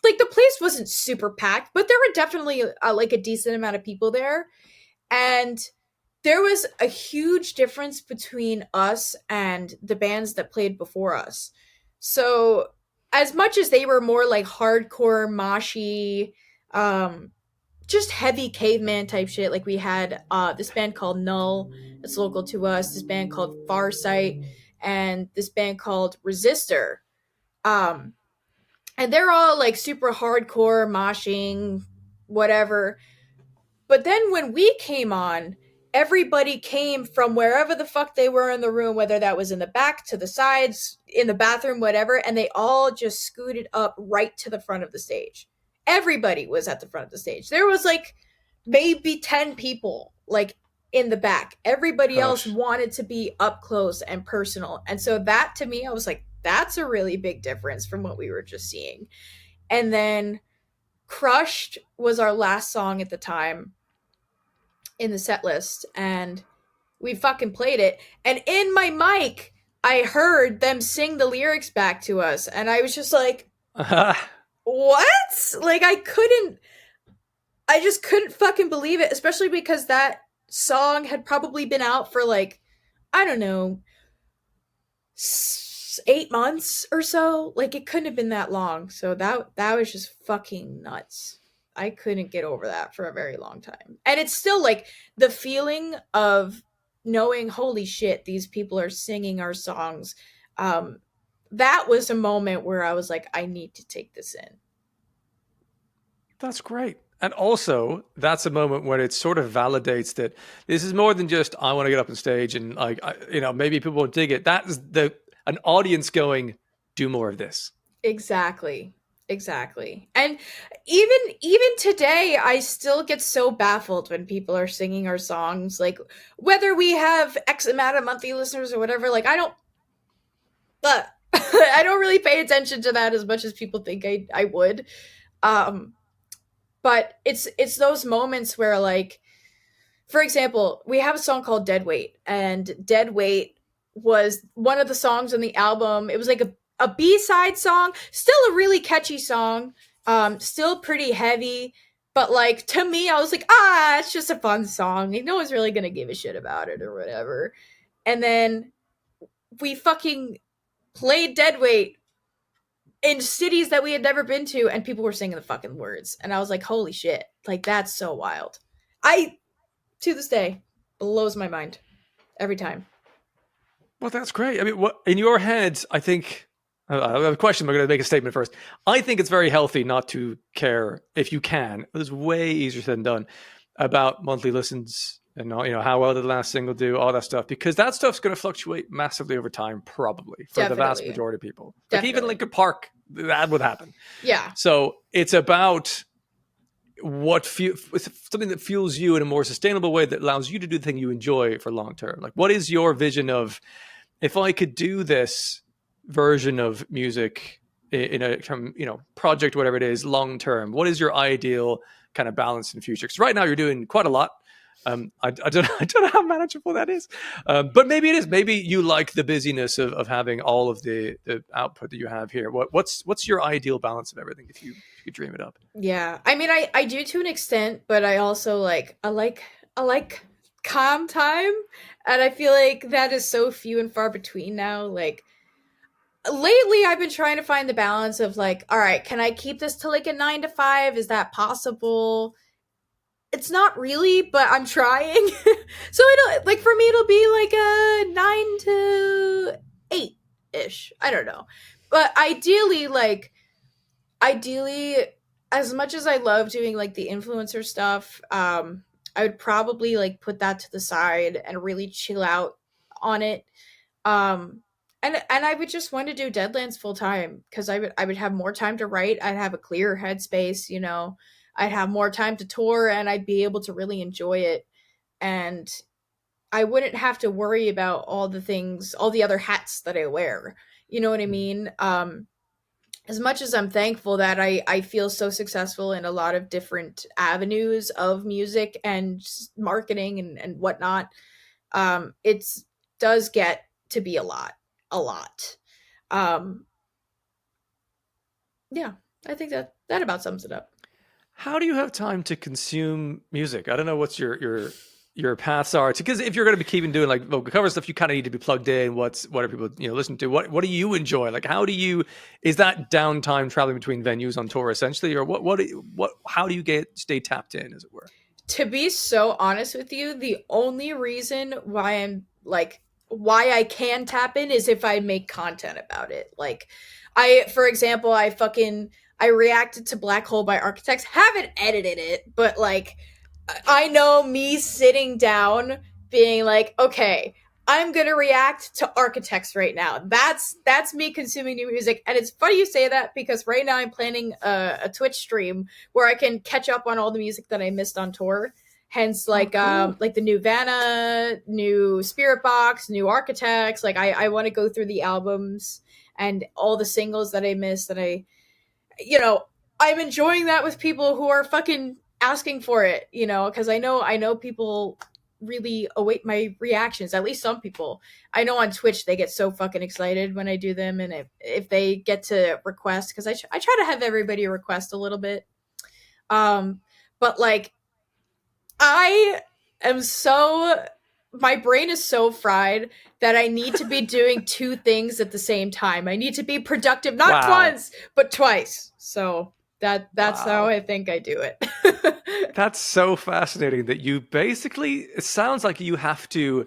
like the place wasn't super packed, but there were definitely like a decent amount of people there, and there was a huge difference between us and the bands that played before us. So as much as they were more like hardcore moshy, um, just heavy caveman type shit, like we had this band called Null that's local to us, this band called Farsight, and this band called Resistor. Um, and they're all like super hardcore moshing, whatever. But then when we came on, everybody came from wherever the fuck they were in the room, whether that was in the back, to the sides, in the bathroom, whatever, and they all just scooted up right to the front of the stage. Everybody was at the front of the stage. There was like maybe 10 people like in the back. Everybody else Gosh. wanted to be up close and personal. And so that to me, I was like, that's a really big difference from what we were just seeing. And then Crushed was our last song at the time in the set list, and we fucking played it. And in my mic, I heard them sing the lyrics back to us, and I was just like, what? Like I just couldn't fucking believe it, especially because that song had probably been out for like, I don't know, 8 months or so. Like it couldn't have been that long. So that was just fucking nuts. I couldn't get over that for a very long time. And it's still like the feeling of knowing, holy shit, these people are singing our songs. Um, that was a moment where I was like, I need to take this in. That's great. And also, that's a moment when it sort of validates that this is more than just I want to get up on stage and like maybe people won't dig it. That is an audience going, do more of this. Exactly. Exactly. And even today I still get so baffled when people are singing our songs, like whether we have X amount of monthly listeners or whatever. Like I don't but I don't really pay attention to that as much as people think I would. Um but it's those moments where like, for example, we have a song called Dead Weight, and Dead Weight was one of the songs on the album. It was like a B-side song, still a really catchy song, still pretty heavy, but like to me, I was like, it's just a fun song. No one's really gonna give a shit about it or whatever. And then we fucking played Dead Weight in cities that we had never been to, and people were singing the fucking words. And I was like, holy shit, like that's so wild. I To this day, blows my mind every time. Well, that's great. I mean, what in your head? I think I have a question. I'm going to make a statement first. I think it's very healthy not to care if you can. It's way easier said than done about monthly listens and how well did the last single do, all that stuff, because that stuff's going to fluctuate massively over time, probably for the vast majority of people. Like even Linkin Park, that would happen. Yeah. So it's about something that fuels you in a more sustainable way that allows you to do the thing you enjoy for long term. Like, what is your vision of, if I could do this version of music in a project, whatever it is, long term, what is your ideal kind of balance in the future? Because right now you're doing quite a lot. I don't know how manageable that is, but maybe it is. Maybe you like the busyness of having all of the output that you have here. What's your ideal balance of everything if you could dream it up? Yeah. I mean, I do to an extent, but I also I like calm time, and I feel like that is so few and far between now. Like lately I've been trying to find the balance of like, all right, can I keep this to like a 9 to 5? Is that possible? It's not really, but I'm trying. So it'll like, for me it'll be like a 9 to 8 ish. I don't know. But ideally as much as I love doing like the influencer stuff, I would probably like put that to the side and really chill out on it. Um, and I would just want to do Deadlands full time because I would have more time to write. I'd have a clearer headspace, you know. I'd have more time to tour, and I'd be able to really enjoy it. And I wouldn't have to worry about all the things, all the other hats that I wear. You know what I mean? As much as I'm thankful that I feel so successful in a lot of different avenues of music and marketing and whatnot, it's does get to be a lot. Um, yeah, I think that about sums it up. How do you have time to consume music? I don't know what's your paths are, because if you're going to be keeping doing like vocal cover stuff, you kind of need to be plugged in. What are people listen to? What do you enjoy? Like, how do you, is that downtime traveling between venues on tour essentially, or what how do you stay tapped in, as it were? To be so honest with you, the only reason why I can tap in is if I make content about it. Like for example, I reacted to Black Hole by Architects. Haven't edited it, but like I know me sitting down being like, okay, I'm gonna react to Architects right now. That's me consuming new music, and it's funny you say that because right now I'm planning a Twitch stream where I can catch up on all the music that I missed on tour. Hence, Oh, cool. like the new Vanna, new Spirit Box, new Architects. Like I want to go through the albums and all the singles that I missed that you know, I'm enjoying that with people who are fucking asking for it, you know, because I know people really await my reactions. At least some people. I know on Twitch they get so fucking excited when I do them, and if they get to request, because I try to have everybody request a little bit. Um, but like I am so my brain is so fried that I need to be doing two things at the same time. I need to be productive not Wow. once, but twice. So that's how Wow. I think I do it. That's so fascinating that you basically, it sounds like you have to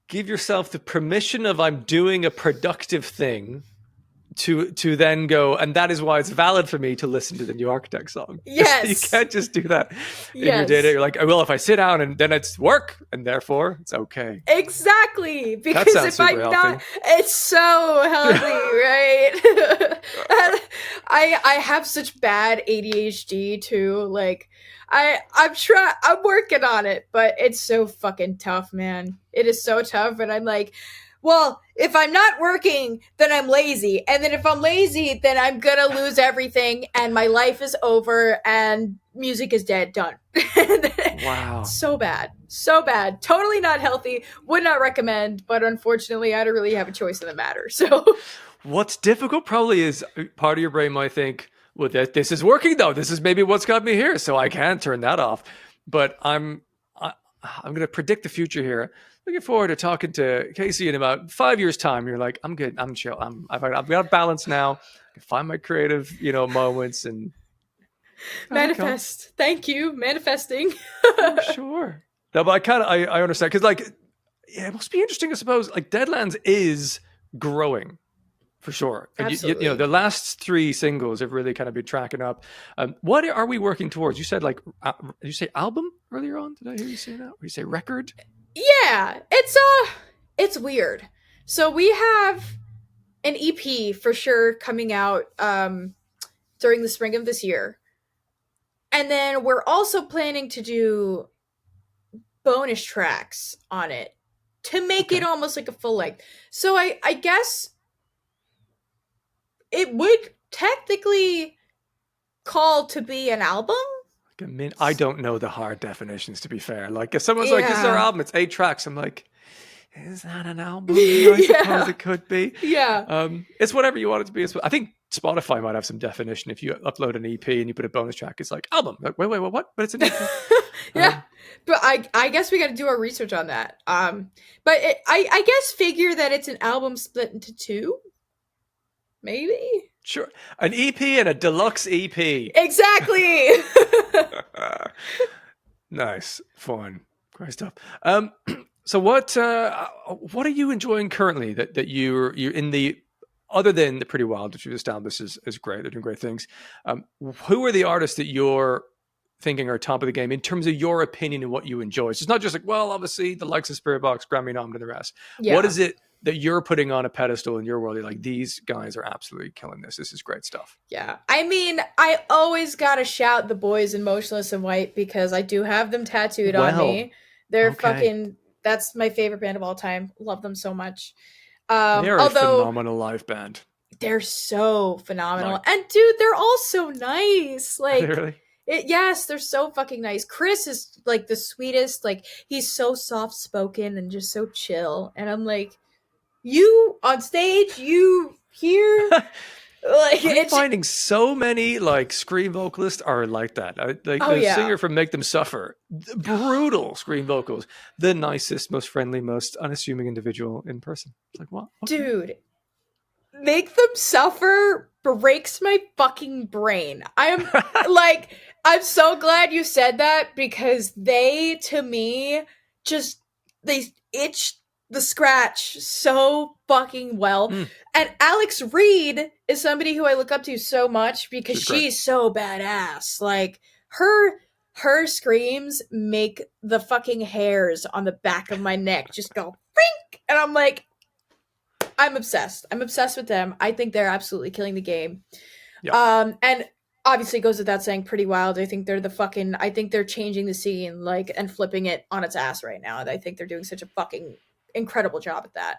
give yourself the permission of, I'm doing a productive thing, to then go, and that is why it's valid for me to listen to the new Architect song. You Yes. can't just do that in your day to day. Yes. You're like, oh, well, if I sit down and then it's work, and therefore it's okay. Exactly, That because sounds if super I'm not, healthy. it's so healthy, right? And I have such bad ADHD too. Like I'm working on it, but it's so fucking tough, man. It is so tough, and I'm like, well, if I'm not working, then I'm lazy, and then if I'm lazy, then I'm gonna lose everything, and my life is over, and music is dead, done. Wow. So bad. So bad. Totally not healthy. Would not recommend, but unfortunately, I don't really have a choice in the matter. So, What's difficult probably is, part of your brain might think, well, this is working though. This is maybe what's got me here, so I can turn that off. But I'm going to predict the future here. Looking forward to talking to Kasey in about 5 years' time. You're like, I'm good. I'm chill. I've got balance now. I can find my creative, moments, and that'll come manifest. Thank you. Manifesting. for sure. No, but I understand, because like, yeah, it must be interesting, I suppose. Like, Deadlands is growing for sure, and Absolutely. the last three singles have really kind of been tracking up. What are we working towards? You said like, did you say album earlier on? Did I hear you say that? Or you say record? Yeah, it's weird. So we have an EP for sure coming out during the spring of this year. And then we're also planning to do bonus tracks on it to make it Okay. almost like a full length. So I guess it would technically call to be an album. Like, I don't know the hard definitions, to be fair. Like, if someone's like, "This is our Yeah. album. It's 8 tracks," I'm like, "Is that an album?" I suppose Yeah. it could be. Yeah. It's whatever you want it to be. I think Spotify might have some definition. If you upload an EP and you put a bonus track, it's like album. Like, wait, what? But it's an EP. Yeah. Um, But I guess we got to do our research on that. But I guess figure that it's an album split into two, maybe. sure, an EP and a deluxe EP. Exactly. Nice, fun, great stuff. So what are you enjoying currently that you're in the other than the Pretty Wild, which we've established is great. They're doing great things. Who are the artists that you're thinking are top of the game in terms of your opinion and what you enjoy? So it's not just like, well, obviously the likes of Spirit Box, Grammy nom to the rest. What Yeah. is it that you're putting on a pedestal in your world? You're like, these guys are absolutely killing this. This is great stuff. Yeah. I mean, I always gotta shout the boys in Motionless in White because I do have them tattooed on me. They're fucking, that's my favorite band of all time. Love them so much. They are Although, a phenomenal live band. They're so phenomenal. And dude, they're all so nice. Like, really? Yes, they're so fucking nice. Chris is like the sweetest. Like, he's so soft spoken and just so chill. And I'm like, you on stage, you here? Like, I'm finding so many like scream vocalists are like that. Like the singer from Make Them Suffer, brutal scream vocals, the nicest, most friendly, most unassuming individual in person. It's like, what? Okay. Dude, Make Them Suffer breaks my fucking brain. I'm like, I'm so glad you said that because they, to me, just, they itch the scratch so fucking well. And Alex Reed is somebody who I look up to so much because she's so badass. Like, her screams make the fucking hairs on the back of my neck just go frink. And I'm like, I'm obsessed. I'm obsessed with them. I think they're absolutely killing the game. Yeah. And obviously goes without saying, Pretty Wild. I think they're I think they're changing the scene, like, and flipping it on its ass right now. And I think they're doing such a fucking incredible job at that.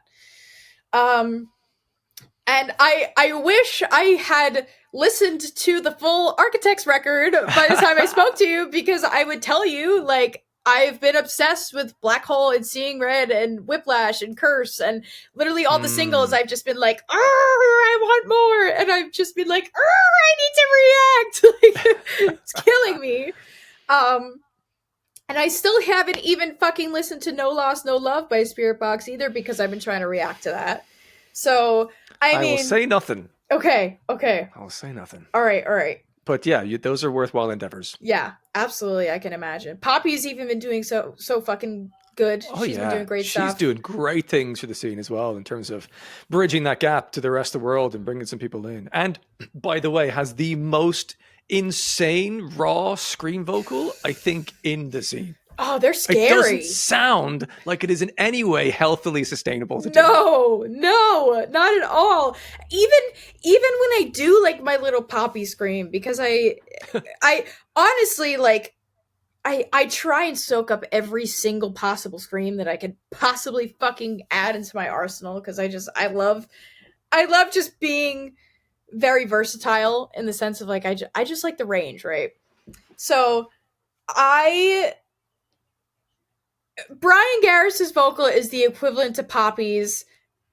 And I wish I had listened to the full Architects record by the time I spoke to you, because I would tell you, like, I've been obsessed with Black Hole and Seeing Red and Whiplash and Curse and literally all the singles. I've just been like, I want more. And I've just been like, I need to react. Like, it's killing me. And I still haven't even fucking listened to No Loss, No Love by Spirit Box either, because I've been trying to react to that. So, I mean, will say nothing. Okay. I will say nothing. All right. But yeah, those are worthwhile endeavors. Yeah, absolutely. I can imagine. Poppy's even been doing so fucking good. She's been doing great stuff. She's doing great things for the scene as well in terms of bridging that gap to the rest of the world and bringing some people in. And by the way, has the most insane raw scream vocal, I think, in the scene. Oh, they're scary. It doesn't sound like it is in any way healthily sustainable to do. No, not at all. Even when I do like my little Poppy scream, because I honestly, like, I try and soak up every single possible scream that I could possibly fucking add into my arsenal, because I love just being very versatile in the sense of, like, I just like the range, right? So Brian Garris's vocal is the equivalent to Poppy's,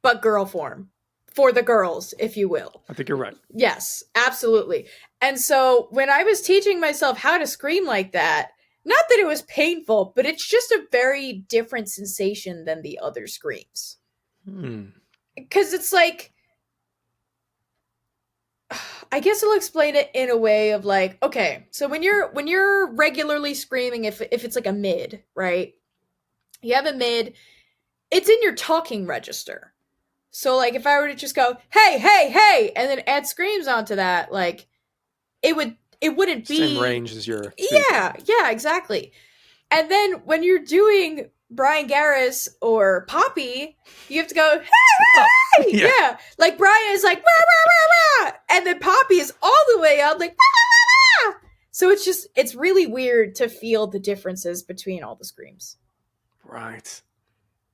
but girl form. For the girls, if you will. I think you're right. Yes, absolutely. And so when I was teaching myself how to scream like that, not that it was painful, but it's just a very different sensation than the other screams. Because it's like, I guess I'll explain it in a way of like, okay, so when you're regularly screaming, if it's like a mid, right? You have a mid, it's in your talking register. So, like, if I were to just go, hey, and then add screams onto that, like, it wouldn't be... Same range as your... Yeah, exactly. And then when you're doing Brian Garris or Poppy, you have to go, hey! Yeah. Like, Brian is like, rah, rah, rah, rah! And then Poppy is all the way up, like, rah, rah, rah! So it's really weird to feel the differences between all the screams. Right.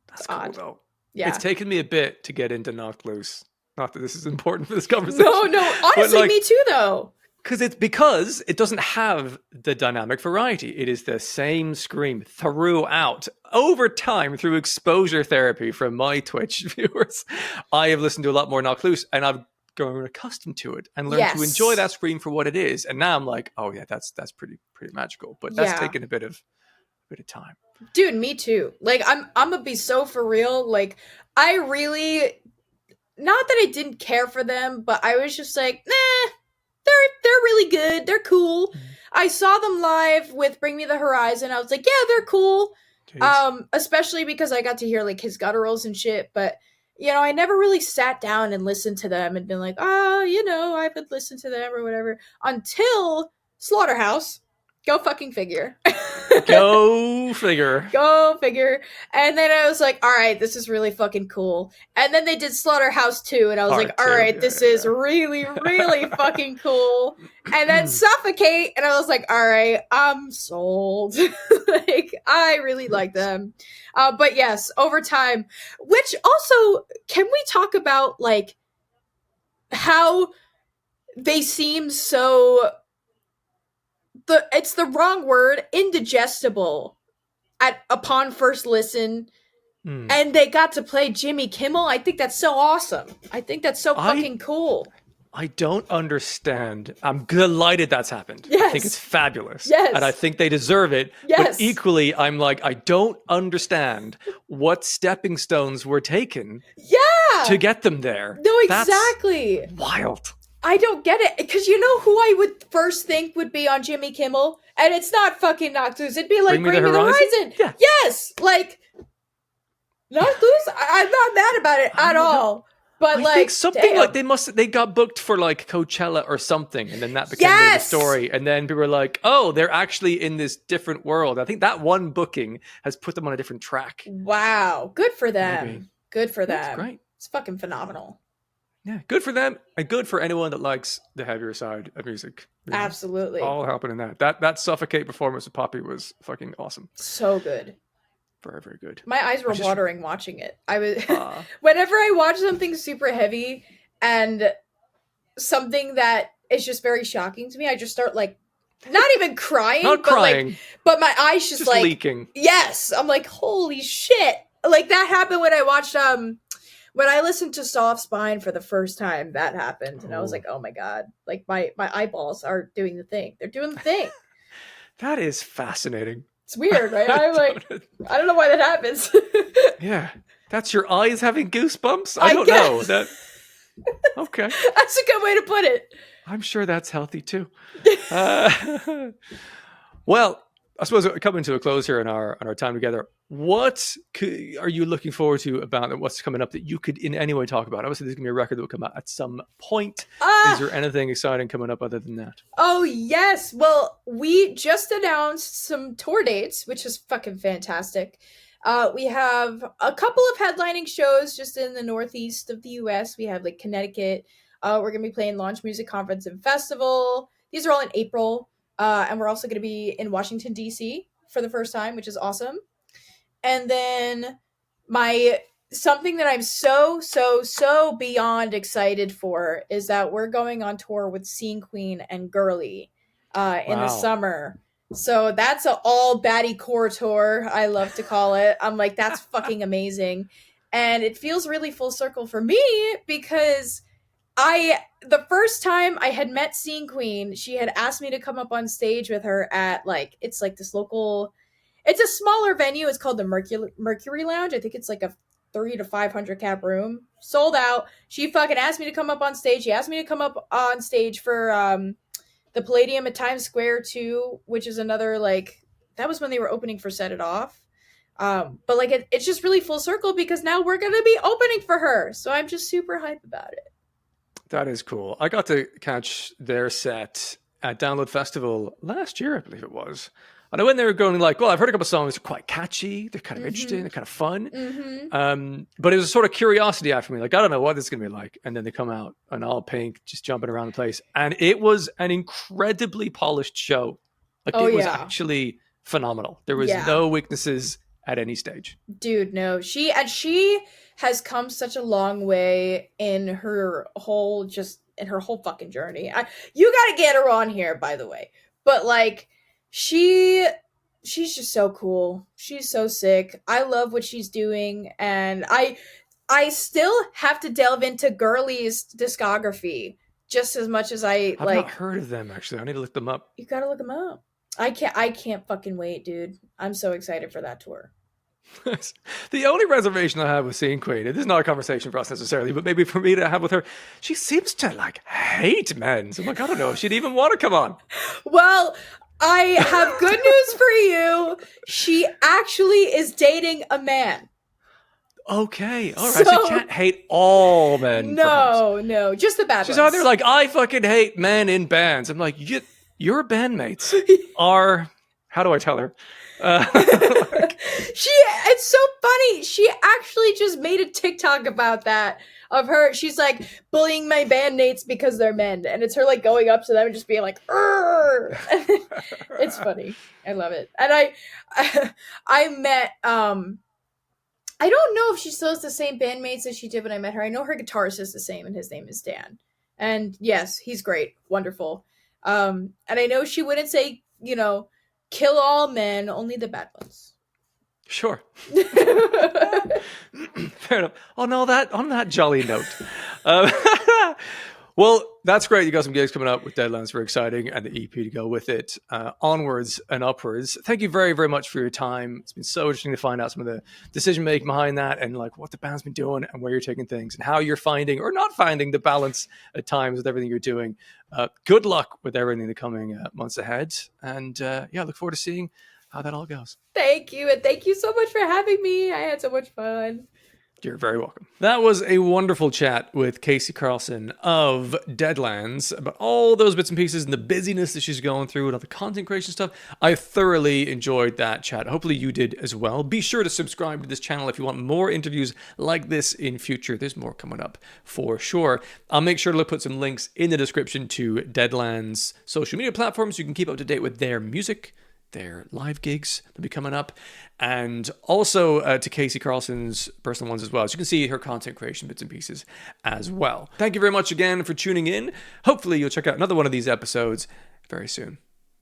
That's cool, though. Yeah. It's taken me a bit to get into Knocked Loose. Not that this is important for this conversation. No. Honestly, like, me too, though. Because it doesn't have the dynamic variety. It is the same scream throughout. Over time, through exposure therapy from my Twitch viewers, I have listened to a lot more Knocked Loose, and I've grown accustomed to it and learned to enjoy that scream for what it is. And now I'm like, oh yeah, that's pretty magical. But that's taken a bit of time. Dude, me too. Like, I'm gonna be so for real. Like, I really, not that I didn't care for them, but I was just like, nah, they're really good. They're cool. Mm-hmm. I saw them live with Bring Me the Horizon. I was like, yeah, they're cool. Jeez. Especially because I got to hear, like, his gutturals and shit. But I never really sat down and listened to them and been like, oh, I would listen to them or whatever until Slaughterhouse. Go fucking figure. Go figure. Go figure. And then I was like, all right, this is really fucking cool. And then they did Slaughterhouse 2, and I was like, all right, this is really, really fucking cool. And then Suffocate, and I was like, all right, I'm sold. Like, I really like them. But yes, over time, which also, can we talk about, like, how they seem so, it's the wrong word, indigestible upon first listen, and they got to play Jimmy Kimmel. I think that's so awesome. I think that's so fucking cool. I don't understand. I'm delighted that's happened. Yes. I think it's fabulous. Yes. And I think they deserve it. Yes. But equally, I'm like, I don't understand what stepping stones were taken to get them there. No, exactly. That's wild. I don't get it. Because you know who I would first think would be on Jimmy Kimmel? And it's not fucking Knocked Loose. It'd be like Bring Me the Horizon. Yeah. Yes. Like, Knocked Loose? I'm not mad about it at all. But I think something like they got booked for like Coachella or something, and then that became the story. And then people were like, oh, they're actually in this different world. I think that one booking has put them on a different track. Wow. Good for them. Maybe. Good for them. That's great. It's fucking phenomenal. Yeah, good for them, and good for anyone that likes the heavier side of music. Absolutely. All happening in that. That Suffocate performance of Poppy was fucking awesome. So good. Very, very good. My eyes were watering watching it. I was whenever I watch something super heavy and something that is just very shocking to me, I just start like not even crying, but my eyes just like leaking. Yes, I'm like, holy shit! Like that happened when I watched when I listened to Soft Spine for the first time. That happened, and I was like, oh my god! Like my eyeballs are doing the thing. They're doing the thing. That is fascinating. It's weird, right? I'm like, I don't know why that happens. Yeah. That's your eyes having goosebumps? I don't know. That okay. That's a good way to put it. I'm sure that's healthy too. Well, I suppose coming to a close here on our time together, what are you looking forward to about what's coming up that you could in any way talk about? Obviously, there's going to be a record that will come out at some point. Is there anything exciting coming up other than that? Oh, yes. Well, we just announced some tour dates, which is fucking fantastic. We have a couple of headlining shows just in the northeast of the U.S. We have like Connecticut. We're going to be playing Launch Music Conference and Festival. These are all in April. And we're also going to be in Washington, D.C. for the first time, which is awesome. And then something that I'm so beyond excited for is that we're going on tour with Scene Queen and Girly in the summer. So that's an all baddie core tour, I love to call it. I'm like, that's fucking amazing. And it feels really full circle for me because the first time I had met Scene Queen, she had asked me to come up on stage with her at it's like this local, it's a smaller venue. It's called the Mercury Lounge. I think it's like a 300 to 500 cap room, sold out. She fucking asked me to come up on stage. She asked me to come up on stage for the Palladium at Times Square too, which is another that was when they were opening for Set It Off. But it's just really full circle because now we're gonna be opening for her, so I'm just super hype about it. That is cool. I got to catch their set at Download Festival last year, I believe it was. And I went there going like, well, I've heard a couple of songs. They're quite catchy. They're kind of interesting. They're kind of fun. But it was a sort of curiosity after me. Like, I don't know what this is going to be like. And then they come out in all pink, just jumping around the place. And it was an incredibly polished show. It was actually phenomenal. There was no weaknesses at any stage. Dude, no. She has come such a long way in her whole fucking journey. You got to get her on here, by the way. But she's just so cool. She's so sick. I love what she's doing, and I still have to delve into Girly's discography just as much as I've not heard of them actually. I need to look them up. You gotta look them up. I can't fucking wait, dude. I'm so excited for that tour. The only reservation I have with Scene Queen, and this is not a conversation for us necessarily, but maybe for me to have with her, she seems to hate men. So I'm like, I don't know if she'd even want to come on. Well, I have good news for you. She actually is dating a man. Okay, all right. So you can't hate all men. No, just the bad She's ones. either like, I fucking hate men in bands. I'm like, your bandmates are. How do I tell her? It's so funny. She actually just made a TikTok about that of her. She's like bullying my bandmates because they're men, and it's her like going up to them and just being like, "Urgh." It's funny. I love it. And I met I don't know if she still has the same bandmates as she did when I met her. I know her guitarist is the same, and his name is Dan. And yes, he's great, wonderful. And I know she wouldn't say, kill all men, only the bad ones. Sure. Fair enough. On that jolly note. Well, that's great. You got some gigs coming up with Deadlands. Very exciting. And the EP to go with it. Onwards and upwards. Thank you very, very much for your time. It's been so interesting to find out some of the decision making behind that and like what the band's been doing and where you're taking things and how you're finding or not finding the balance at times with everything you're doing. Good luck with everything in the coming months ahead. And look forward to seeing how that all goes. Thank you. And thank you so much for having me. I had so much fun. You're very welcome. That was a wonderful chat with Kasey KARLSEN of Deadlands about all those bits and pieces and the busyness that she's going through and all the content creation stuff. I thoroughly enjoyed that chat. Hopefully you did as well. Be sure to subscribe to this channel if you want more interviews like this in future. There's more coming up for sure. I'll make sure to put some links in the description to Deadlands' social media platforms so you can keep up to date with their music, their live gigs that'll be coming up, and also to Kasey KARLSEN's personal ones as well. So you can see her content creation bits and pieces as well. Thank you very much again for tuning in. Hopefully you'll check out another one of these episodes very soon.